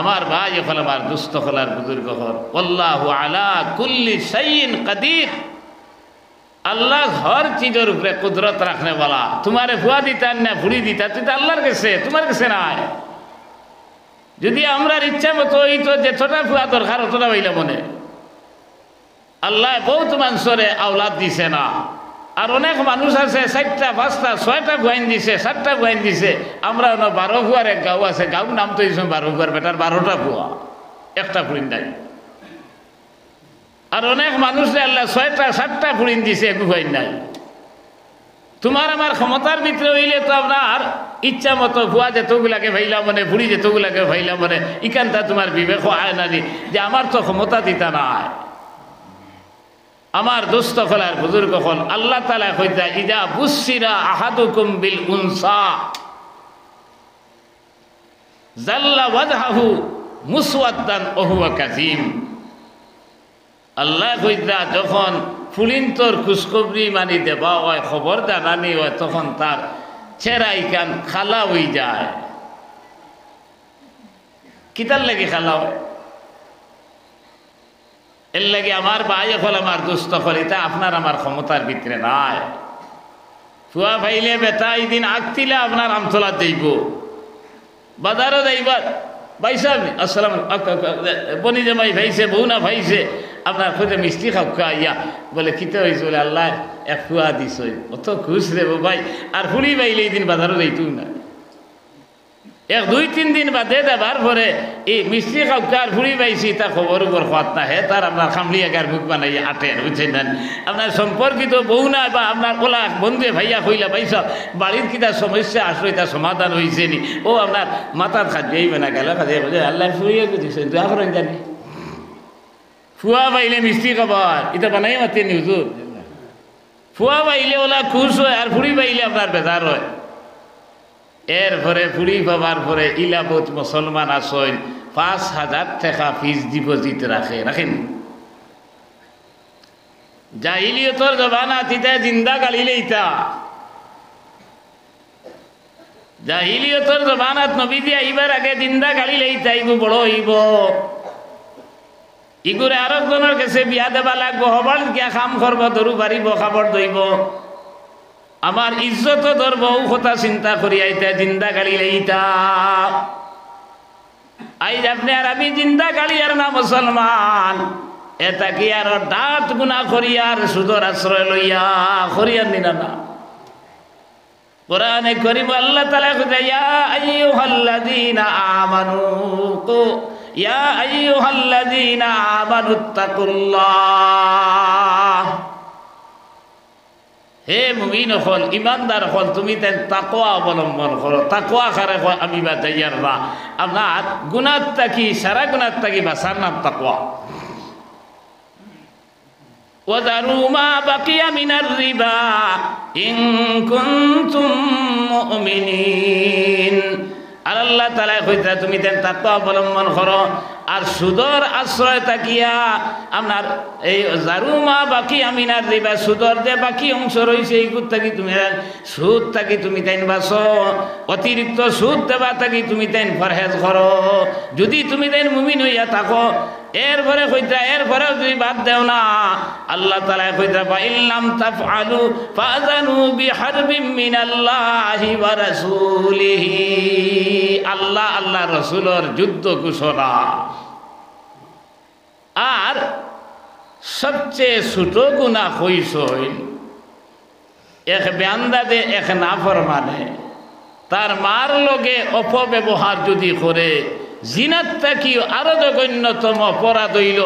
আমার ভাই হল আমার দুস্থ হলার বুজুর্গ হল আল্লাহু আলা কুল্লি শাইইন কাদির। আল্লাহ হর চিজের উপরে কুদরত রাখনে বলা। তোমারে ফুয়া দিতার না ফুড়ি দিতা তুই তো আল্লাহর কাছে, তোমার কাছে নাই। যদি আমরা ইচ্ছা মতো এই তো যেতটা ফুয়া দরকার অতটা হইলে মনে আল্লাহ বহুত মানুষরে আওলাদ দিছে না। আর অনেক মানুষ আছে 4টা 5টা 6টা ফুয়াইন দিছে 7টা ফুয়াইন দিছে। আমরা 12 ফুয়ার এক গাঁও আছে, গাঁও নাম তো দিয়েছে 12 ফুয়ার বেটার 12টা ফুয়া একটা ফুড়িন নাই। আর অনেক মানুষে আল্লাহ 6টা 7টা ফুড়িন দিছে এক ফুয়াইন নাই। তোমার আমার ক্ষমতার ভিতরে হইলে তো আপনার ইচ্ছা মতো ফুয়া যেতগুলাকে ভাইলা মনে ফুড়ি যেতগুলাকে ভাইলা মনে ইখানটা তোমার বিবেক হয় না যে আমার তো ক্ষমতা দিতা নাই। আমার দোস্ত হলার বুজুর্গ হল আল্লাহ তাআলা কইতা ইদা বুসিরা আহাদুকুম বিল উনসা জাল্লা ওয়াজহাহু মুসওয়াদ্দান ওয়া হুয়া কাযীম। আল্লাহ কইতা যখন ফুলিন্তর খুশখবরি মানি দেবা হয় খবর জানানি হয় তখন তার চেহারাই কান খালা হয়ে যায়। কিতার লাগে খালা হয়? এর লাগে আমার ভাই হল আমার দুস্থ হল এটা আপনার আমার ক্ষমতার ভিতরে নাই। ফুয়া ভাইলে বেটা এই দিন আগতিলে আপনার আমতলা যাইব বাজারও যাইবার ভাই সাহেব আসসালাম বনি জামাই ভাইছে বউ না ভাইছে আপনার খোঁজে মিষ্টি খাওয়া ইয়া বলে কিতে হয়েছে বলে আল্লাহ এক ফুয়া দিস অত খুশ রে ভাই। আর ফুড়ি বাইলে এই দিন বাজারও যাইতু না। 1-2-3 দিন বাদে দেবার পরে এই মিষ্টি খাওয়ার ফুড়ি পাইছি তা খবর উপর খাত না হে তার আপনার খামলি একার মুখ বানাই আটের বুঝছেন না। আপনার সম্পর্কিত বউ না বা আপনার ওলা বন্ধু ভাইয়া কইলা ভাইস বাড়ির কিতা সমস্যা আসলে তার সমাধান হয়েছে নি ও আপনার মাথার খাদ্যই বেনা গেল খাদ্য বোঝে আল্লাহ ফুড়িয়ে দিচ্ছেন তুই এখন জানি ফুয়া পাইলে মিষ্টি খাবার এটা বানাই মাতে নি হুজুর। ফুয়া পাইলে ওলা খুশ হয় আর ফুড়ি পাইলে আপনার বেজার হয়। এরপরে ফুড়ি পাবার পরে ইলাবত মুসলমান আসেন 5,000 টাকা ফিক্স ডিপোজিট রাখেন। জাহিলিয়তর জমানা তিতা জিন্দা গালিলে ইতা জাহিলিয়তর জমানাত নবী দিয়ে আইবার আগে জিন্দা গালিলে ইতা ইগু বড় হইব ইগুরে আরেকজনের কাছে বিয়া দেবা লাগবো হবার গিয়া কাম করবো ধরু পারিব খাবার দইব আমার ইজ্জত ধরব ও কথা চিন্তা করি আইতা জিন্দা গালি লইতা আইজ আপনি আর আমি জিন্দা গালি আর না মুসলমান এটা কি আর দাঁত গুণা করিয়ার সুদর আশ্রয় লইয়া করিয়ার নিনা না। কোরআনে করিম আল্লাহ তাআলা কইতা ইয়া আইয়ুহাল্লাযীনা আমানু ইয়া আইয়ুহাল্লাযীনা আমানুত্তাকুল্লাহ হে মুমিন হল ইমানদার হল তুমি তেন তাকওয়া অবলম্বন করো। তাকওয়া কারে আমি বা যাইয়ার না আপনার গুনাহ থাকি সারা গুনাহ থাকি বাঁচার নাম তাকওয়া। وذروا ما بقي من الربا إن كنتم مؤمنين আর আল্লাহ তাআলা কইতা তুমি দেন তাকওয়া অবলম্বন করো আর সুদর আশ্রয় তাকিয়া আপনার এই জারুমা বাকি আমিনার রিবা সুদর যে বাকি অংশ রয়েছে এইগুলো থাকি তুমি সুদ থাকি তুমি তাইন বাঁচো অতিরিক্ত সুদ দেবা থাকি তুমি তাইন পরহেজ করো যদি তুমি তাইন মুমিন হইয়া থাকো এরপরে কইতা এরপরে যদি বাদ দেও না আল্লাহ তাআলা কইতা বা ইল্লাম তাফআলু ফাযানু বিহারবিম মিনাল্লাহি ওয়া রাসূলিহি আল্লাহ আল্লাহ রাসূলের যুদ্ধ ঘোষণা। আর সবচেয়ে ছোট গুনাহ হইছই এক বান্দাদে এক নাফরমানে তার মার লগে অপব্যবহার যদি করে জিনাত থাকি আরো জঘন্যতম অপরাধ হইল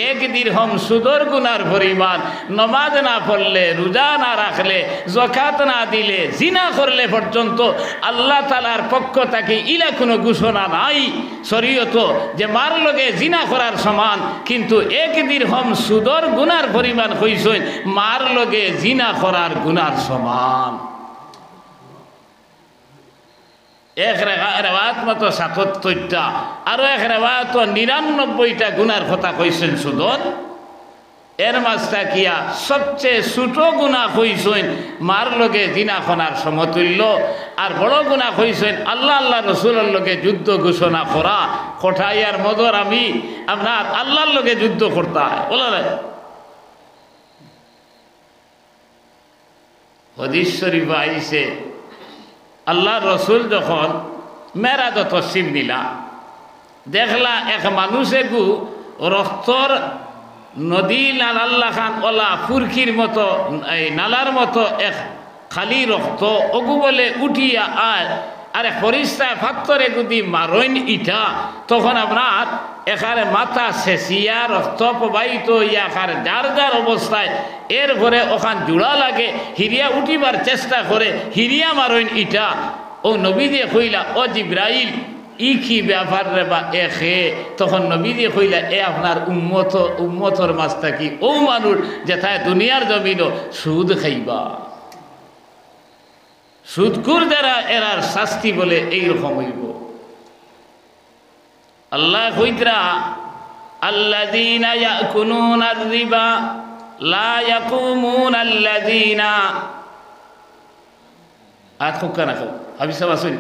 এক দিরহম সুদর গুনার পরিমাণ নমাজ না পড়লে রোজা না রাখলে যাকাত না দিলে জিনা করলে পর্যন্ত আল্লাহ তাআলার পক্ষ থেকে ইলা কোনো ঘোষণা নাই শরীয়ত যে মার লগে জিনা করার সমান কিন্তু এক দিরহম সুদর গুনার পরিমাণ হইছে মার লগে জিনা করার গুনার সমান। এক রেওয়াত মতো ৭৭টা আরো এক রেওয়াত ৯৯টা গুনার কথা কইছেন সুদন। এর মাঝটা কিয়া সবচেয়ে ছোট গুনাহ কইছেন মার লগে জিনা খনার সমতুল্য আর বড় গুনাহ কইছেন আল্লাহ আল্লাহ রসুলের লগে যুদ্ধ ঘোষণা করা কোঠাইয়ার মদর আমি আপনার আল্লাহর লগে যুদ্ধ করতে হয় বলা হাদিস শরীফে আইছে আল্লাহ রসুল যখন মেরাজ তসিম দিলা দেখলা এক মানুষে গু রক্তর নদী নালাল্লা খান ওলা ফুরকির মতো এই নালার মতো এক খালি রক্ত অগু বলে উঠিয়া আরে ফরিস্তায় ফাত্তরে গুদি মারইন ইটা তখন আপনার এখানে মাথা শেষিয়া রক্ত প্রবাহিত হইয়া এখানে যার যার অবস্থায় এরপরে ওখান জোড়া লাগে হিরিয়া উঠিবার চেষ্টা করে হিরিয়া মারইন ইটা ও নবী দিয়ে কইলা ও জিব্রাইল ই কি ব্যাপার রে বা এ খে তখন নবী দিয়ে কইলা এ আপনার উম্মতর মাছটা কি ও মানুষ যেথায় দুনিয়ার জমিনও সুদ খাইবা সুদকুর যারা এরার শাস্তি বলে এইরকম হইব। আল্লাহ কইতরা আল্লাযীনা ইয়াকুলুনার রিবা লা ইয়াকুমুনা আল্লাযীনা আতকুকানা হাবিস আসুন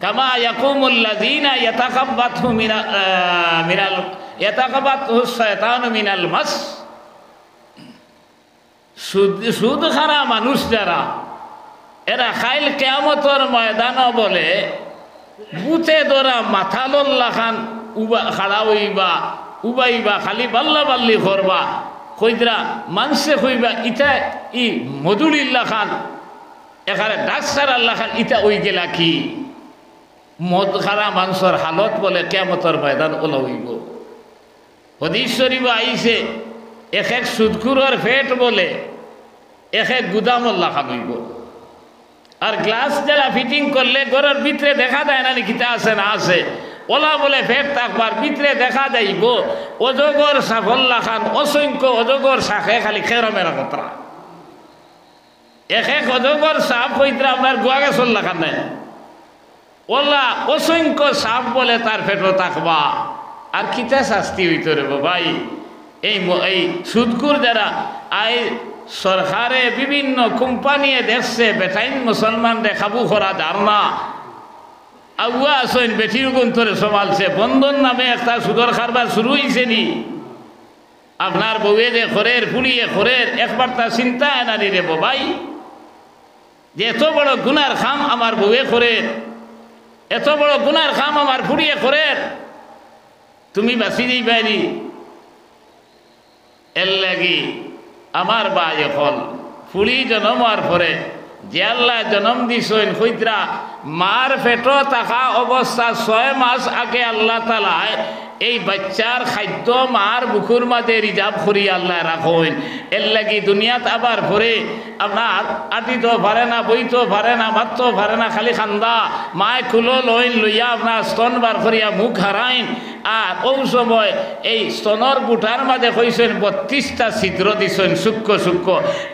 কামা ইয়াকুমুল্লাযীনা ইয়াতাকাব্বাতহু ইয়াতাকাব্বাতহু শায়তানু মিনাল মাস সুদ খারা মানুষ যারা এরা খাইল কিয়ামতের ময়দানও বলে বুতে ধরা মাথা লল্লা খান উবা খাড়া হইবা উবাইবা খালি বাল্লা বাল্লি করবা কইদরা মানুষে কইবা ইটা ই মধুরিল্লা খান এখানে ডাক্তার আল্লাহ খান ইটা ওই গেলা কি মদ খারা মানুষের হালত বলে কিয়ামতের ময়দান ওলা হইব। হাদিস শরীফে আইছে এক এক সুদখুরের পেট বলে এক এক গুদামল্লা খান হইব। আর গ্লাস যারা ফিটিং করলে ঘরের ভিতরে দেখা যায় না কিতা আছে না আছে ওলা বলে ফেট থাকবার ভিতরে দেখা যাইব অজগর সাফল্লা খান অসংখ্য অজগর শাখে খালি খেরমেরা কথা এক এক অজগর সাপ হইতে আপনার গোয়া গেছল্লা খান নেই ওলা অসংখ্য সাপ বলে তার ফেটও থাকবা আর কিতা শাস্তি হইতে রে ভাই এই সুদকুর যারা আই সরকারে বিভিন্ন কোম্পানি দেখছে বেটাইন মুসলমান রে কাবু করা যার না আগুয়া আসেন বেটির গন্তরে সমালছে বন্ধন নামে একটা সুদর কারবার শুরু হয়েছে নি আপনার বউয়ে যে খরের পুড়িয়ে খরের একবার তার চিন্তা এনারি রে ভাই যে এত বড় গুনার খাম আমার বউয়ে খরের এত বড় গুনার খাম আমার পুড়িয়ে খরের তুমি বাঁচি দিবানি এর লাগি আমার বাই হল ফুলি জন্ম হওয়ার পরে যে আল্লাহ জন্ম দিছেন হইতরা মার পেট থাকা অবস্থা 6 মাস আগে আল্লাহ তাআলা এই বাচ্চার খাদ্য মার বুকুর মাঝে রিজার্ভ করি আল্লাহ রাখেন এর লাগি দুনিয়াত আবার পরে আপনার আটিতেও পারে না, বইতেও পারে না, মারতেও পারে না, খালি খান্দা মায় খুলো লইন লইয়া আপনার স্তন বার করিয়া মুখ হারাইন। আর ওই সময় এই স্তনর বুটার মাঝে কইছেন 32টা ছিদ্র দিছেন সূক্ষ্ম সূক্ষ্ম।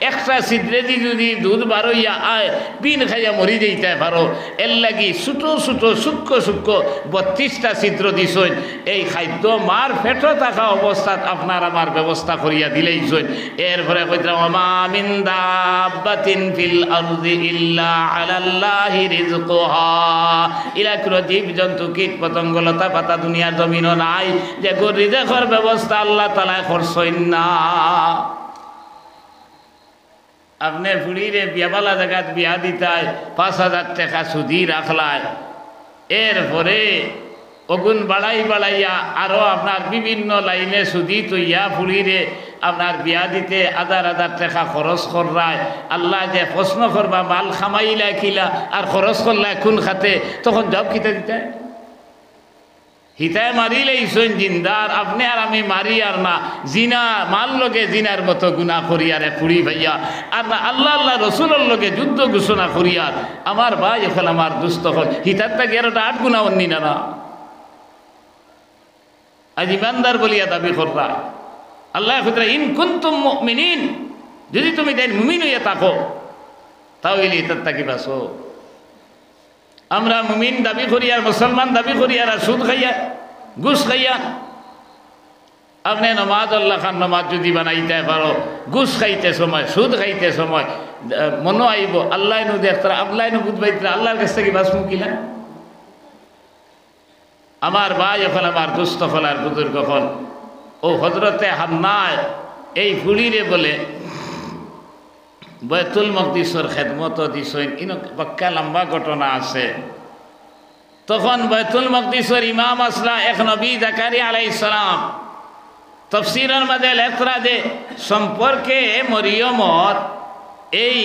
একটা ছিদ্রে দি যদি দুধ বার হইয়া আয় পিন খাইয়া মরি যাইতে পারো। এর লাগি ছোটো ছোটো সূক্ষ্ম সূক্ষ্ম 32টা ছিদ্র দিছেন। এই খাদ্য মার পেটে থাকা অবস্থাত আপনার আমার ব্যবস্থা করিয়া দিলেইছেন। এরপরে কইতাম ওমা মিন দাব্বাতিন ফিল আরদি ইল্লা আলাল্লাহি রিজকুহা। ইলা কোন জীব জন্তু কীট পতঙ্গ লতা পাতা দুনিয়ার জমিনও নাই যে রিজকের ব্যবস্থা আল্লাহ তাআলা করছেন না। আপনি ফুড়িরে বিয়াবালা জায়গাত বিয়া দিতায় 5,000 টাকা সুদি রাখলায়। এরপরে অগুন বাড়াইয়া আরও আপনার বিভিন্ন লাইনে সুদি তৈয়া ফুড়িরে আপনার বিয়া দিতে 1,000 টাকা খরচ কররায়। আল্লাহ যে প্রশ্ন করবা মাল খামাইলা খিলা আর খরচ করলা কোন খাতে, তখন জব খিতে দিতে হিতায় মারিলেই সৈন জিন্দার। আপনি আর আমি মারি আর না জিনা মাল লগে জিনার মতো গুণা করিয়ারে পুরি ভাইয়া আর না আল্লাহ আল্লাহ রসুলের লগে যুদ্ধ ঘোষণা করিয়ার আমার ভাই এখন আমার দুস্থ হল হিতার থেকে 8 গুণা অন্যি না না আজ ইমানদার বলিয়া দাবি কররা। আল্লাহ ইন কুনতুম মুমিনিন, যদি তুমি দেন মুমিন হইয়া থাকো তাহলে এটার থাকি বাসো। আমরা মুমিন দাবি করি আর মুসলমান দাবি করি আর সুদ খাইয়া ঘুষ খাইয়া। আপনি নমাজ আল্লাহ খান নমাজ যদি বানাইতে পারো, ঘুষ খাইতে সময় সুদ খাইতে সময় মনে আইব আল্লাহ নু দেখতারা আল্লাহ নু বুঝবাইতরা আল্লাহর কাছ থেকে বাস মুকিলা। আমার ভাই এখন আমার দুস্থ হল আর বুজুর্গ হল ও হজরতে হান্নায় এই ফুড়িরে বলে বাইতুল মকদিসের খেদমত দিছেন। ইনো পাক্কা লম্বা ঘটনা আছে। তখন বাইতুল মকদিসের ইমাম আসলা এক নবী জাকারিয়া আলাইহিস সালাম তফসিরের মধ্যে লেখরা যে সম্পর্কে মরিয়মর এই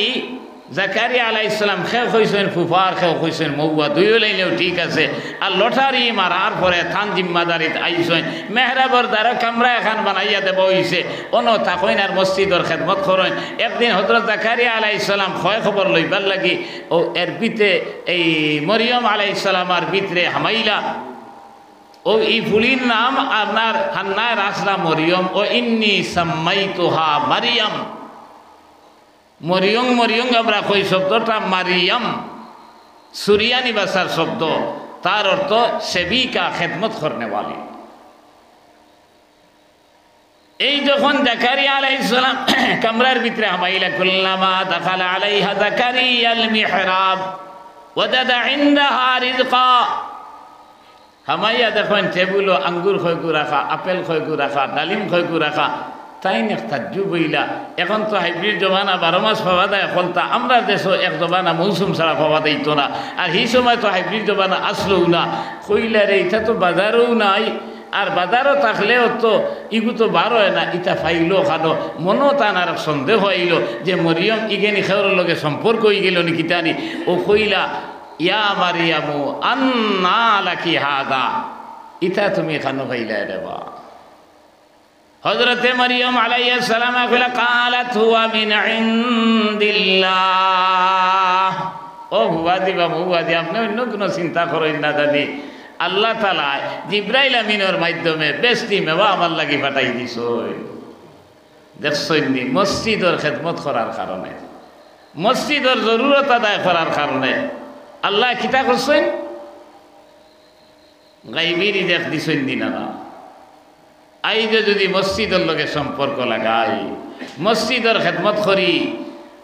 জাকারিয়া আলাইহিস সালাম খেয়ে হইছেন ফুফার খেয়ে হইছেন মৌয়া দুইও লাইলেও ঠিক আছে। আর লটারি মারার পরে থান জিম্মাদারিত আইছেন মেহরাবর দ্বারা কামরা এখন বানাইয়া দেব হইছে অন থাকইন আর মসজিদর খেদমত করেন। একদিন হযরত জাকারিয়া আলাইহিস সালাম খয় খবর লইবার লাগি ও এর পিতে এই মরিয়ম আলাইহিস সালামার ভিতরে হামাইলা ও এই ফুলির নাম আপনার হান্নায় রাসলা মরিয়ম ও ইন্নি সাম্মাইতুহা মারিয়াম। মরিয়ম মরিয়ম আমরা কই শব্দটা মারিয়াম সুরিয়ানি ভাষার শব্দ, তার অর্থ সেবিকা খেদমত করনেওয়ালি। এই যখন জাকারিয়া আলাইহিস সালাম কামরার ভিতরে হামাইলা কুল্লামা দাখালা আলাইহা জাকারিয়াল মিহরাব ওয়াজাদা ইনদাহা রিজকা। হামাইয়া দেখেন টেবুল আঙ্গুর খয়গু রাখা, আপেল খয়গু রাখা, ডালিম খয়গু রাখা। তাই না তাজ্জু বইলা এখন তো হাইব্রিড জমানা 12 মাস পাওয়া যায়। এখন তা আমরা দেশও এক জমানা মৌসুম ছাড়া পাওয়া দিত না। আর এই সময় তো হাইব্রিড জমানা আসলেও না কইলা রে এটা তো বাজারেও নাই। আর বাজারও থাকলেও তো ইগু তো বার হয় না। ইটা ফাইলো খানো মনও তানার সন্দেহ হইল যে মরিয়ম ইগেনি খেওর লগে সম্পর্ক হয়ে গেল নাকি জানি। ও কইলা ইয়া মারিয়ামু আন্না লাকি হাদা, ইটা তুমি খানো পাইলা রেবা। হযরতে মরিয়ম আলাইহিস সালাম কইলা কালাত হুয়া মিন ইনদিল্লাহ। ও হুয়া দিবা হুয়া দি আপনি অন্য কোনো চিন্তা করেন না জানি। আল্লাহ তাআলা জিবরাইল আমিনের মাধ্যমে বেশটি মেওয়া আমার লাগি পাঠাই দিছ। দেখছনি মসজিদের খেদমত করার কারণে, মসজিদের জরুরত আদায় করার কারণে আল্লাহ কিতা করছেন গাইবী রিজক দিছেন দিনা না। আইজে যদি মসজিদের লগে সম্পর্ক লাগাই মসজিদের খেদমত করি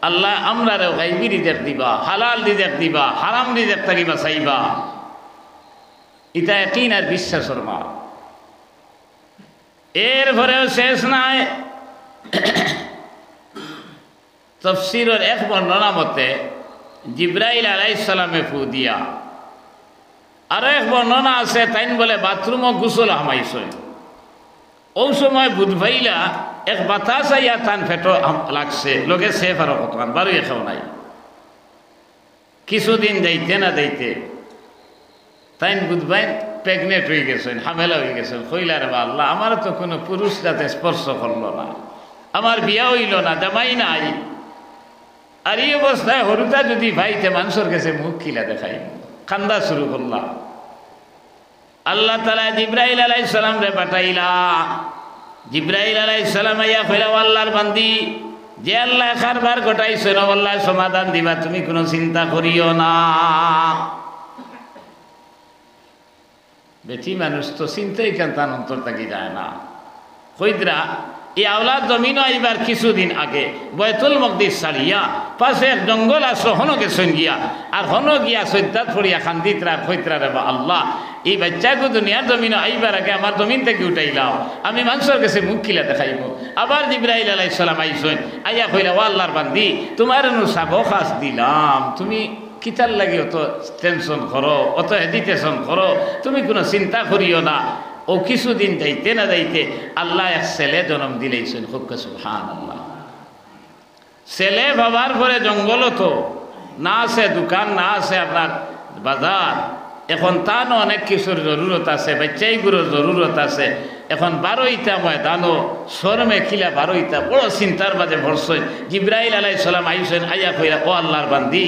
আল্লাহ আমরারেও গাইবী রিজক দিবা, হালাল রিজক দিবা, হারাম রিজক থেকে বাঁচাইবা। এটা ইয়াকিন আর বিশ্বাসের মা। এরপরেও শেষ নাই। তাফসীরের এক বর্ণনা মতে জিবরাইল আলাইহিস সালামে ফু দিয়া, আর এক বর্ণনা আছে তাইন বলে বাথরুমও গোসল হামাইছে। ও সময় বুধ ভাইলা এক বাতাস আইয়া তান ফেটো লাগছে লগে সেফ আরো কতক্ষণ বারুই খাও নাই। কিছুদিন যাইতে না যাইতে তাইন বুধ ভাই প্রেগনেন্ট হয়ে গেছেন, হামেলা হয়ে গেছেন। কইলা রে আল্লাহ আমার তো কোনো পুরুষ যাতে স্পর্শ করলো না, আমার বিয়া হইল না, জামাই নাই, আর এই অবস্থায় হরুতা যদি ভাইতে মানুষের কাছে মুখ খিলা দেখাই, কান্দা শুরু করলাম। আল্লাহ তাআলা জিবরাইল আলাইহিস সালাম রে পাঠাইলা। জিবরাইল আলাইহিস সালাম আইয়া কইলা, আল্লাহর বান্দি, যে আল্লাহ কারবার ঘটাইছে না আল্লাহ সমাধান দিবা, তুমি কোনো চিন্তা করিও না। বেটি মানুষ তো চিন্তাই কেন তার অন্তর থাকি যায় না। কইদরা এই আওলাদ জমিন আইবার কিছুদিন আগে বয়তুল মকদিস ছাড়িয়া পাশে এক জঙ্গল আসো, হনো গেছেন গিয়া, আর হনো গিয়া সৈদ্যাত ফড়িয়া খান্দিতরা খৈতরা রে বা আল্লাহ, এই বাচ্চাকে দুনিয়ার জমিন আইবার আগে আমার জমিন থেকে উঠাইলাও, আমি মানুষের কাছে মুখ খিলা দেখাইব। আবার জিবরাইল আলাইহিস সালাম আইসেন, আইয়া কইলা, ও আল্লাহর বান্দি, তোমার সাবকাশ দিলাম, তুমি কিতার লাগে অত টেনশন করো, অত হেজিটেশন করো, তুমি কোনো চিন্তা করিও না। ও কিছুদিন যাইতে না যাইতে আল্লাহ এক ছেলে জন্ম দিলেইছেন। খুব সুবহানাল্লাহ। ছেলে বাবার পরে জঙ্গল তো না আছে, দোকান না আছে, আপনার বাজার, এখন তারও অনেক কিছুর জরুরত আছে, বাচ্চাইগুলোর জরুরত আছে। এখন 12টা ময়দানও শরমে খিলা 12টা বড় চিন্তার মাঝে ভরসই। জিবরাইল আলাইহিস সালাম আইসেন, আইয়া কইরা, ও আল্লাহর বান্দি,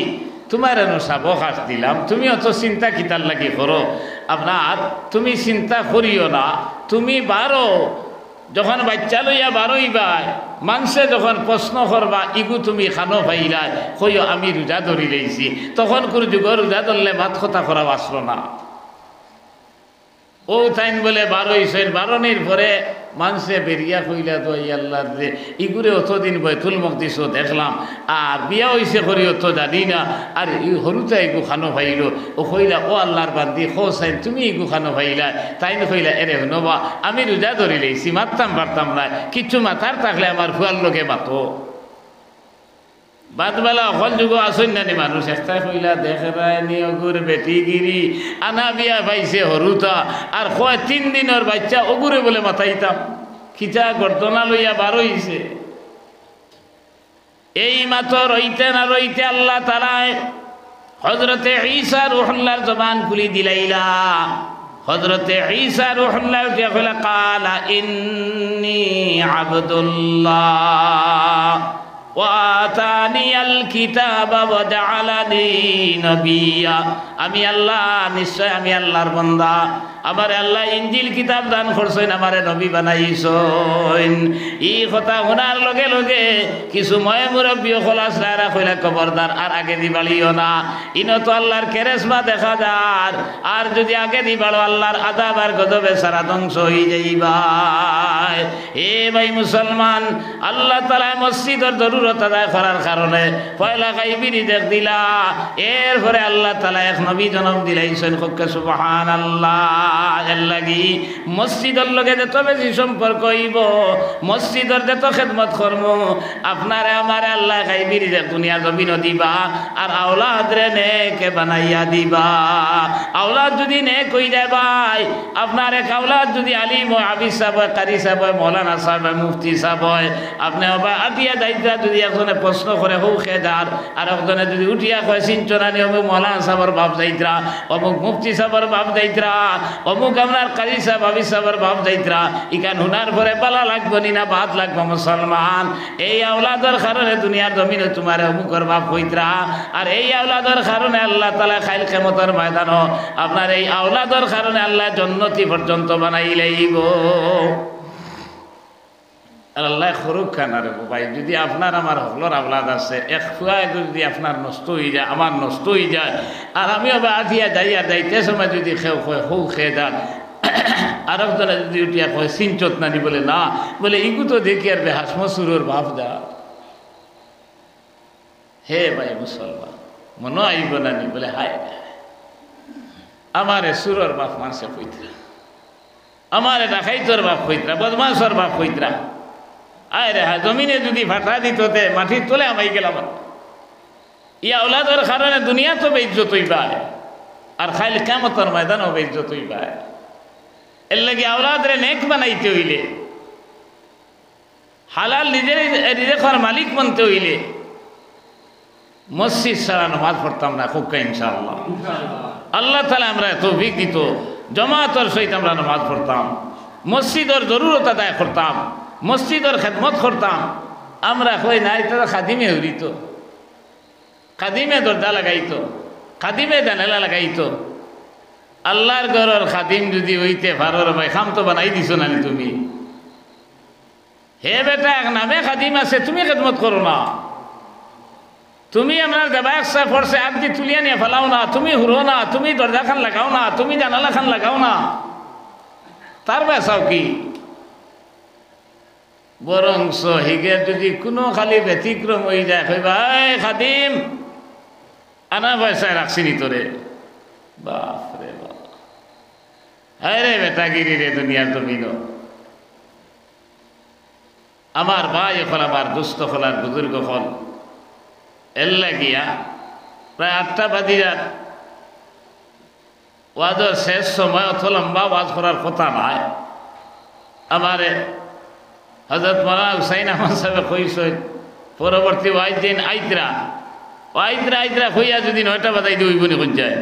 তোমার এনো সাবকাশ দিলাম, তুমি অত চিন্তা কিতার লাগি করো, আপনার তুমি চিন্তা করিও না। তুমি বারো, যখন বাচ্চা লইয়া বারোইবা, মানুষে যখন প্রশ্ন করবা ইগু তুমি খানো ভাইলাই, কইও আমি রোজা ধরি লইছি, তখন কোনো যুগ রোজা ধরলে মাত কথা করা আসলো না। ও তাইন বলে বারোইছেন, বারণের পরে মানুষে বেরিয়া কইলা, তো আল্লাহ যে ইগুরে অতদিন বয়তুল মকদিসও দেখলাম, আর বিয়া হইছে করি অত জানি না, আর ই হরুতা ইগু খানো ভাইল। ও কইলা, ও আল্লাহর বান্দি, খো সাইন তুমি ইগু খানো ভাইলা। তাইন কইলা, এরে নবা, আমি রোজা ধরি লইছি, মারতাম পারতাম না, কিচ্ছু মাথার থাকলে আমার ফুয়ার লোকে মাতো। বাদবেলা অকল যুগ আসেন না নি মানুষ, একটা কইলা, দেখরায় নি অগুর বেটিগিরি, আনা বিয়া পাইছে হরুতা, আর কয় 3 দিনের বাচ্চা অগুরে বলে মাথাইতাম, খিচা গর্দনা লইয়া বার হইছে। এই মাত্র রইতে না রইতে আল্লাহ তাআলা হযরতে ঈসা রূহুল্লাহর জবান খুলি দিলাইলা। হযরতে ঈসা রূহুল্লাহ উঠিয়া কইলা, কালা ইন্নী আবদুল্লাহ ওয়াতানিয়াল কিতাবা ওয়াজআলানি নবিয়্যা। আমি আল্লাহ, নিশ্চয় আমি আল্লাহর বান্দা, আমার আল্লাহ ইনজিল কিতাব দান করছেন, আমারে নবী বানাইছেন। এই কথা শোনার লগে লগে কিছু ময় মুরব্বী খোলাসরা কইলা, খবরদার আর আগে দিবালিও না, ইনো তো আল্লাহর কেরেসমা দেখা যায়, আর যদি আগে দিবালো আল্লাহর আযাব আর গজবে সারা ধ্বংস হয়ে যাইবা। এ ভাই মুসলমান, আল্লাহ তাআলা মসজিদের জরুরত আদায় করার কারণে পয়লা গাইবিরি দেখ দিলা, এরপরে আল্লাহ তাআলা এক নবী জন্ম দিলাইছেন। সুবহানাল্লাহ। এর লাগি মসজিদের লগে যত বেশি সম্পর্ক হইব, মসজিদের যত খেদমত করব, আপনারে আমারে আল্লাহ গাইবিরি দেখ দুনিয়া জমিন দিবা, আর আওলাদ রে নেক বানাইয়া দিবা। আওলাদ যদি নেক হই যায় ভাই, আপনার এক আওলাদ যদি আলিম হয়, হাফিজ সাহেব হয়, কারি সাহেব হয়, মৌলানা সাহেব হয়, মুফতি সাহেব হয়, আপনি আটিয়া দায়িত্ব যদি একজনে প্রশ্ন করে হৌ খেদার, আর একজনে যদি উঠিয়া কয় সিঞ্চনানি অমুক মৌলানা সাহেবের বাপ যাইতরা, অমুক মুফতি সাহেবের বাপ যাইতরা, অমুক আপনার কারি সাহেব হাফিজ সাহেবের বাপ যাইতরা, ইকান হুনার পরে পালা লাগবো নি না বাদ লাগবো মুসলমান। এই আওলাদের কারণে দুনিয়ার জমিনে তোমার অমুকের বাপ হইতরা, আর এই আওলাদের কারণে আল্লাহ তাআলা খাইল কিয়ামতের ময়দানও আপনার এই আওলাদের কারণে আল্লাহ জান্নাতি পর্যন্ত বানাই লইব। আর আল্লাহ খরুক খানারে ভাই, যদি আপনার আমার হকলর আওলাদ আছে, এক ফুয়ায় যদি আপনার নষ্ট হয়ে যায়, আমার নষ্ট হয়ে যায়, আর আমিও বা আধিয়া যাইয়া যাইতে সময় যদি খেয়ে কয় হৌ খেয়ে যান, আর একজনে যদি উঠিয়া কয় সিনচত নানি, বলে না, বলে ইগু তো দেখি আর বেহাস মসুরোর বাপ দা। হে ভাই মুসলমান, মনে আইব নানি, বলে হায় আমারে সুরর বাপ মানুষে কইতরা, আমারে ডাকাইতর বাপ কইতরা, বদমাসর বাপ কইতরা। আয় রে হ্যাঁ, জমিনে যদি ফাটা দিত মাটির তোলে আমাই গেলাম। ইয়া আওলাদের কারণে দুনিয়া তো বেইজ্জত হইবা, আর খাইল কিয়ামতের ময়দানও বেইজ্জত হইবা। এর লাগি আওলাদরে নেক বানাইতে হইলে, হালাল নিজের রিজেকের মালিক বানতে হইলে মসজিদ ছাড়া নামাজ পড়তাম না খুবকা ইনশাআল্লাহ। আল্লাহ তাআলা আমরা তৌফিক দিত, জামাতের সহিত আমরা নামাজ পড়তাম, মসজিদের জরুরত আদায় করতাম, মসজিদের খেদমত করতাম, আমরা কই না এটা তো খাদিমে হইত, খাদিমে দরজা লাগাইতো, খাদিমে জানালা লাগাইতো। আল্লাহর ঘরের খাদিম যদি হইতে পারো ভাই, খাম তো বানাই দিছো না তুমি। হে বেটা, এক নামে খাদিম আছে, তুমি খেদমত করো না। তুমি আপনার দেবায়সা ফরসে আদি তুলিয়া নিয়ে ফেলাও না, তুমি হুরো না, তুমি দরজা খান লাগাও না, তুমি জানালা খান লাগাও না, তার বেসাও কি? বরংস হিগে যদি কোনো খালি ব্যতিক্রম হয়ে যায়, কইবা এই খাদিম আনা পয়সায় রাখছি নি তোরে। বাপরে বাপ, আরে বেটাগিরি রে দুনিয়ার জমিন। আমার ভাই হল, আমার দুস্থ হল, আর বুজুর্গ হল, এল্লা গিয়া প্রায় 8টা বাজি রাত ওয়াজের শেষ সময় অত লম্বা ওয়াজ করার কথা নয়। আমারে হযরত মাওলানা হুসাইন আহমদ সাহেব কইছেন পরবর্তী ওয়াইজ দিন আইতরা হইয়া যদি 9টা বাজাই দিই বনি কোন যায়।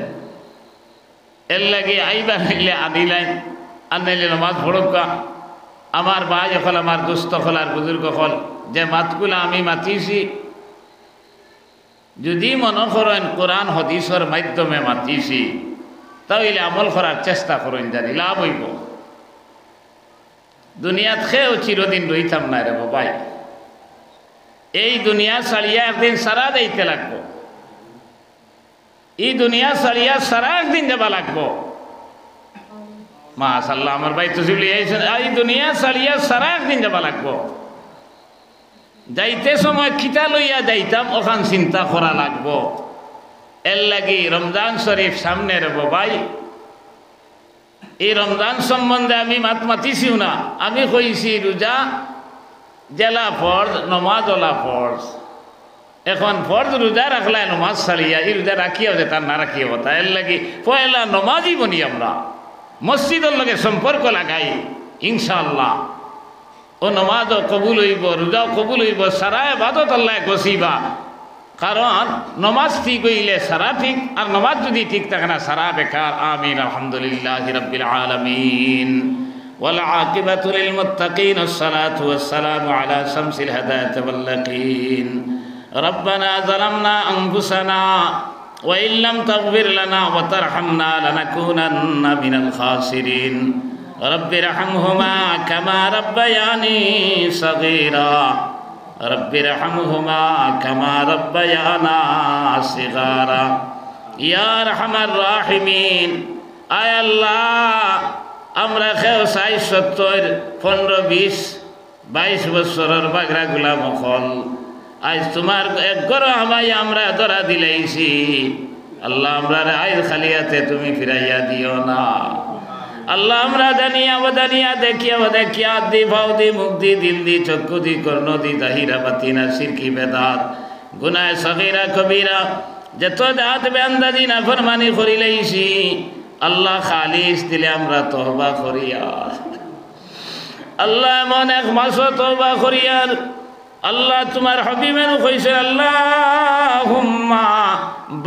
এর লাগে আইবা হইলে আনিলাই, আনাইলে নামাজ পড়কা। আমার ভাই হল, আমার দুস্থ হল, আর বুজুর্গ হল, যে মাতগুলা আমি মাতিছি, যদি মনে করেন কোরআন হাদিসের মাধ্যমে মাতিছি, তাহলে আমল করার চেষ্টা করেন, জানি লাভ হইব। দুনিয়াত খেয়েও চিরদিন রইতাম না রে বাবাই। এই দুনিয়া ছাড়িয়া একদিন সারা যাইতে লাগবো, এই দুনিয়া ছাড়িয়া সারা একদিন যাবা লাগবো। মাশাআল্লাহ, আমার ভাই তসিফ লিয়াইছেন, এই দুনিয়া ছাড়িয়া সারা একদিন যাবা লাগবো। যাইতে সময় কিতা লইয়া যাইতাম ওখান চিন্তা করা লাগবো। এর লাগি রমজান শরীফ সামনে রে বাবাই। এই রমজান সম্বন্ধে আমি মাতিছিও না, আমি কইছি রোজা জেলা ফরজ, নমাজ ওলা ফরজ। এখন ফরজ রোজা রাখলাই নমাজ ছাড়িয়া, এই রোজা রাখিয়াও যে তার না রাখিয়া হতা। এর লাগি পয়লা নমাজই বনি আমরা, মসজিদের লগে সম্পর্ক লাগাই, ইনশাআল্লাহ ও নমাজও কবুল হইব, রোজাও কবুল হইব, সারা ইবাদত আল্লাহ গছিবা। কারণ নমাজ ঠিক হইলে সারা ঠিক, আর নমাজ যদি ঠিক থাকে না সারা বেকার। আমিন। আলহামদুলিল্লাহি রাব্বিল আলামিন ওয়াল আকিবাতু লিল মুত্তাকিন ওয়াসসালাতু ওয়াসসালামু আলা শামসিল হাদায়াতি ওয়াল ইয়াকিন। রব্বানা যালামনা আনফুসানা ওয়া ইল্লাম তাগফির লানা ওয়া তারহামনা লানাকুনান্না মিনাল খাসিরিন। রব্বিরহামহুমা কামা রাব্বায়ানি সাগীরা। রব্বিরহামহুমা কামা রাব্বায়ানা সিগারা। ইয়া আরহামার রাহিমিন। আয় আল্লাহ, আমরা খেও 60, 70, 15, 20, 22 বছরের বাগরা গুলাম হল, আজ তোমার এক গর আমায় আমরা ধরা দিলাইছি। আল্লাহ, আমরা আইল খালিয়াতে তুমি ফিরাইয়া দিও না। আল্লাহ, আমরা জানিয়া বদানিয়া দেখিয়া বদেখিয়া দি ভাও দি মুখ দি দিল দি চক্ষু দি কর্ণ দি দাহিরা বাতিনা শিরকি বেদাত গুনায় সগীরা কবিরা যত জাত বেআন্দাজি নাফরমানি করিলাইছি। আল্লাহ, খালিস দিলে আমরা তওবা করিয়া, আল্লাহ এমন এক মাস তওবা করিয়ার। আল্লাহ, তোমার হাবিবের কইছে আল্লাহুম্মা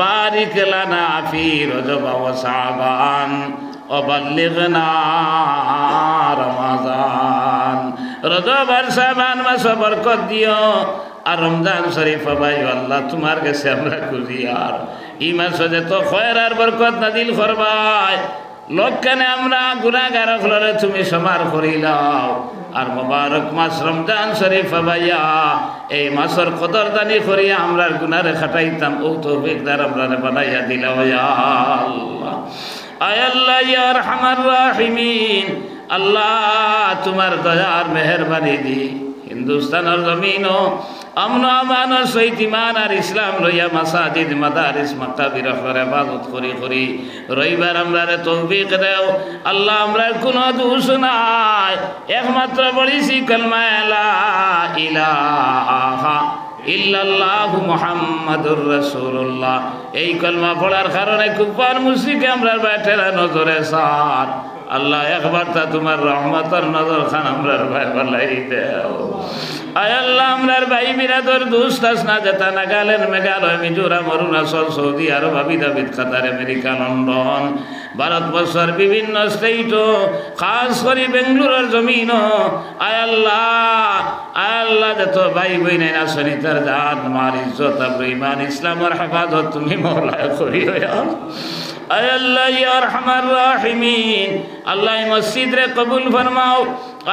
বারিক লানা ফি রজব ওয়া শাবান ওয়া বাল্লিগনা রমাদান। রজব আর শাবান মাসে বরকত দিও, আর রমজান শরীফ ভাই আল্লাহ তোমার কাছে আমরা খুঁজি। আর এই মাসে যত খয়র আর বরকত নাজিল করবাই, লোকখানে আমরা গুনাহগার হলরে তুমি সমার করিলাও। আর মোবারক মাস রমজান শরীফ ভাইয়া, এই মাসের কদরদানি করিয়া আমরার গুনারে খাটাইতাম, ও তৌফিক দার আমরা বানাইয়া দিলাও ইয়া আল্লাহ। আয় আল্লাহ ইয়া আরহামার রাহিমিন। আল্লাহ, তোমার দয়ার মেহেরবানি দি হিন্দুস্তানের জমিনও আমন আমান সহিত ইমান আর ইসলাম লইয়া মাসাজিদ মাদারিস মাকাবির ইবাদত করি করি রইবার আমরারে তৌফিক দেও। আল্লাহ, আমরা কোনো দোষ নাই, একমাত্র বলিছি কালমা লা ইলাহা ইল্লাল্লাহু মুহাম্মাদুর রাসূলুল্লাহ। এই কলমা পড়ার কারণে কুফার মুশরিক আমরা বাইটেরা নজরে সার আল্লাহ একবার তা তোমার রহমতর নজর খান আমরার ভাই বলাই দেও আয় আল্লাহ আমরার ভাই বিরাদর দুস্ত আসনা যেতা নাগাল্যান্ড মেঘালয় মিজোরাম অরুণাচল সৌদি আরব আবিধাবিদ কাতার আমেরিকা লন্ডন ভারতবর্ষের বিভিন্ন স্টেট খাস করে বেঙ্গলোরের জমিন আয় আল্লাহ যত ভাই বই নাই না সনিতার জান মার ইজ্জত ইমান ইসলামের হেফাজত তুমি মৌলা করিও আয় আল্লাহ ইয়া আরহামার রাহিমিন আল্লাহ মসজিদ রে কবুল ফরমাও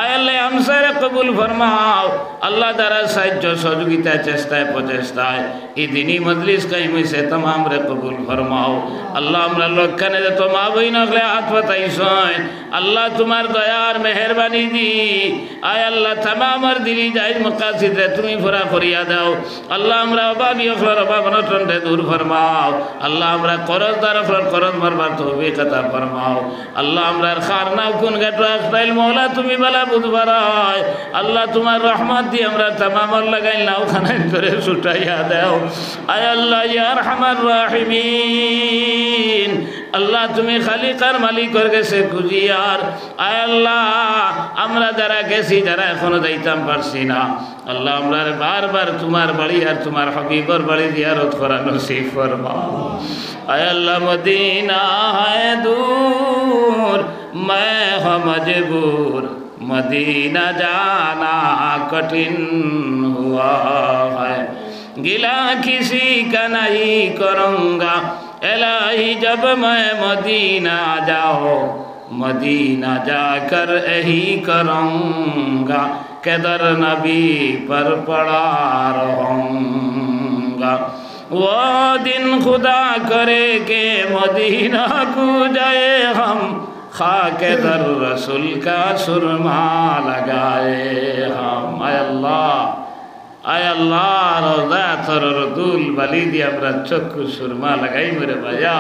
আয় আল্লাহ আমসারে কবুল ফরমাও আল্লাহ দ্বারা সাহায্য সহযোগিতা চেষ্টায় প্রচেষ্টায় এই দিনই মজলিস কাইমিছে तमाम রে কবুল ফরমাও আল্লাহ আমরা লক্ষণে যত মা বইন হলে হাত পাতাইছয় আল্লাহ তোমার দয়ার মেহেরবানি দি আয় আল্লাহ तमाम দিলি জায়েজ মাকাসিদ রে তুমি পুরা করিয়া দাও আল্লাহ আমরা অভাবী হলর অভাব অনটন রে দূর ফরমাও আল্লাহ আমরা করজদার হলর করজ মারবার তৌফিক আতা ফরমাও আল্লাহ আমরা খারনা কোন গাটরা ইসরাইল মওলা তুমি বালা বুধবারায় আল্লাহ তোমার রহমত দিয়ে আমরা तमाम লাগাই নাও খানাই করে ছুটাইয়া দাও আয় আল্লাহ ইয়া আরহামার রাহিমিন আল্লাহ তুমি খালিকার মালিকর কাছে খুঁজিয়ার আয় আল্লাহ আমরা যারা গেছি যারা এখনো যাইতাম পারছি না আল্লাহ আমরা বারবার তোমার বাড়ি আর তোমার হাবিবর বাড়ি জিয়ারত করা নসিব ফরমাও আয় আল্লাহ মদিনা है दूर मैं हूँ मजबूर मदीना जाना कठिन हुआ है गिला किसी का नहीं करूँगा इलाही जब मैं मदीना जाओ मदीना जाकर यही करूँगा कदर नबी पर पड़ा रहूँगा वो दिन खुदा करे के मदीना को जाए हम खाके दर रसूल का सुरमा लगाए हम आय अल्लाह रोज़ा तोर रदुल बली दी আমরা চক্ষু সুরমা লাগাই মেরে ভাইয়া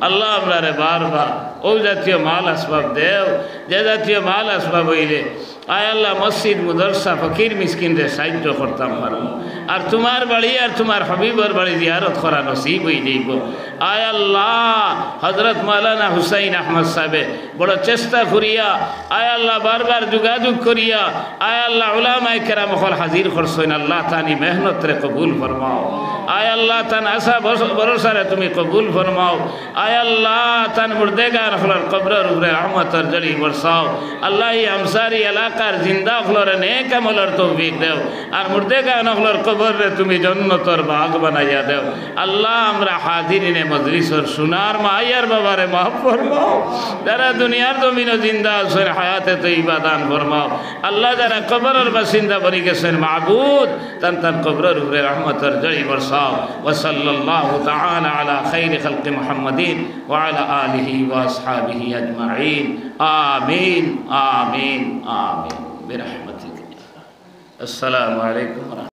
আল্লাহ আমরা রে বারবার ও জাতীয় মাল আসবাব দেও যে জাতীয় মাল আসবাব হইলে আয় আল্লাহ মসজিদ মুদরসা ফকির মিসকিন রে সাহায্য করতাম পারো আর তোমার বাড়ি আর তোমার হাবিবর বাড়ি জিয়ারত করা নসিব হয়ে যাইব আয় আল্লাহ হযরত মাওলানা হুসাইন আহমদ সাহেব বড় চেষ্টা করিয়া আয় আল্লাহ বারবার যোগাযোগ করিয়া আয় আল্লাহ উলামায়ে কেরাম হল হাজির করছেন আল্লাহ তানি মেহনত রে কবুল ফরমাও আয় আল্লাহ তান আশা ভরসা রে তুমি কবুল ফরমাও আয় আল্লাহ তান মুর্দেগার হলর কবরের উপরে রহমতের জড়ি বরসাও আল্লাহ এই আমসারি এলাকার জিন্দা হলর নেক আমলের তৌফিক দেও আর মুর্দেগার হলর কবর রে তুমি জান্নাতের বাগ বানাইয়া দেও আল্লাহ আমরা হাজিরিনে মজলিসের সুনার মাইয়ার বাবারে মাফ ফরমাও যারা দুনিয়ার জমিনে জিন্দা আছেন হায়াতে তৈবা দান ফরমাও আল্লাহ যারা কবরের বাসিন্দা বনি গেছেন মাবুদ তান তান কবরের উপরে রহমতের জড়ি বরসাও ওয়া সাল্লাল্লাহু তাআলা আলা খাইরি খালকি মুহাম্মাদিন ওয়া আলা আলিহি ওয়া আসহাবিহি আজমাইন আমিন আমিন আমিন বিরহমাতিকা আসসালামু আলাইকুম।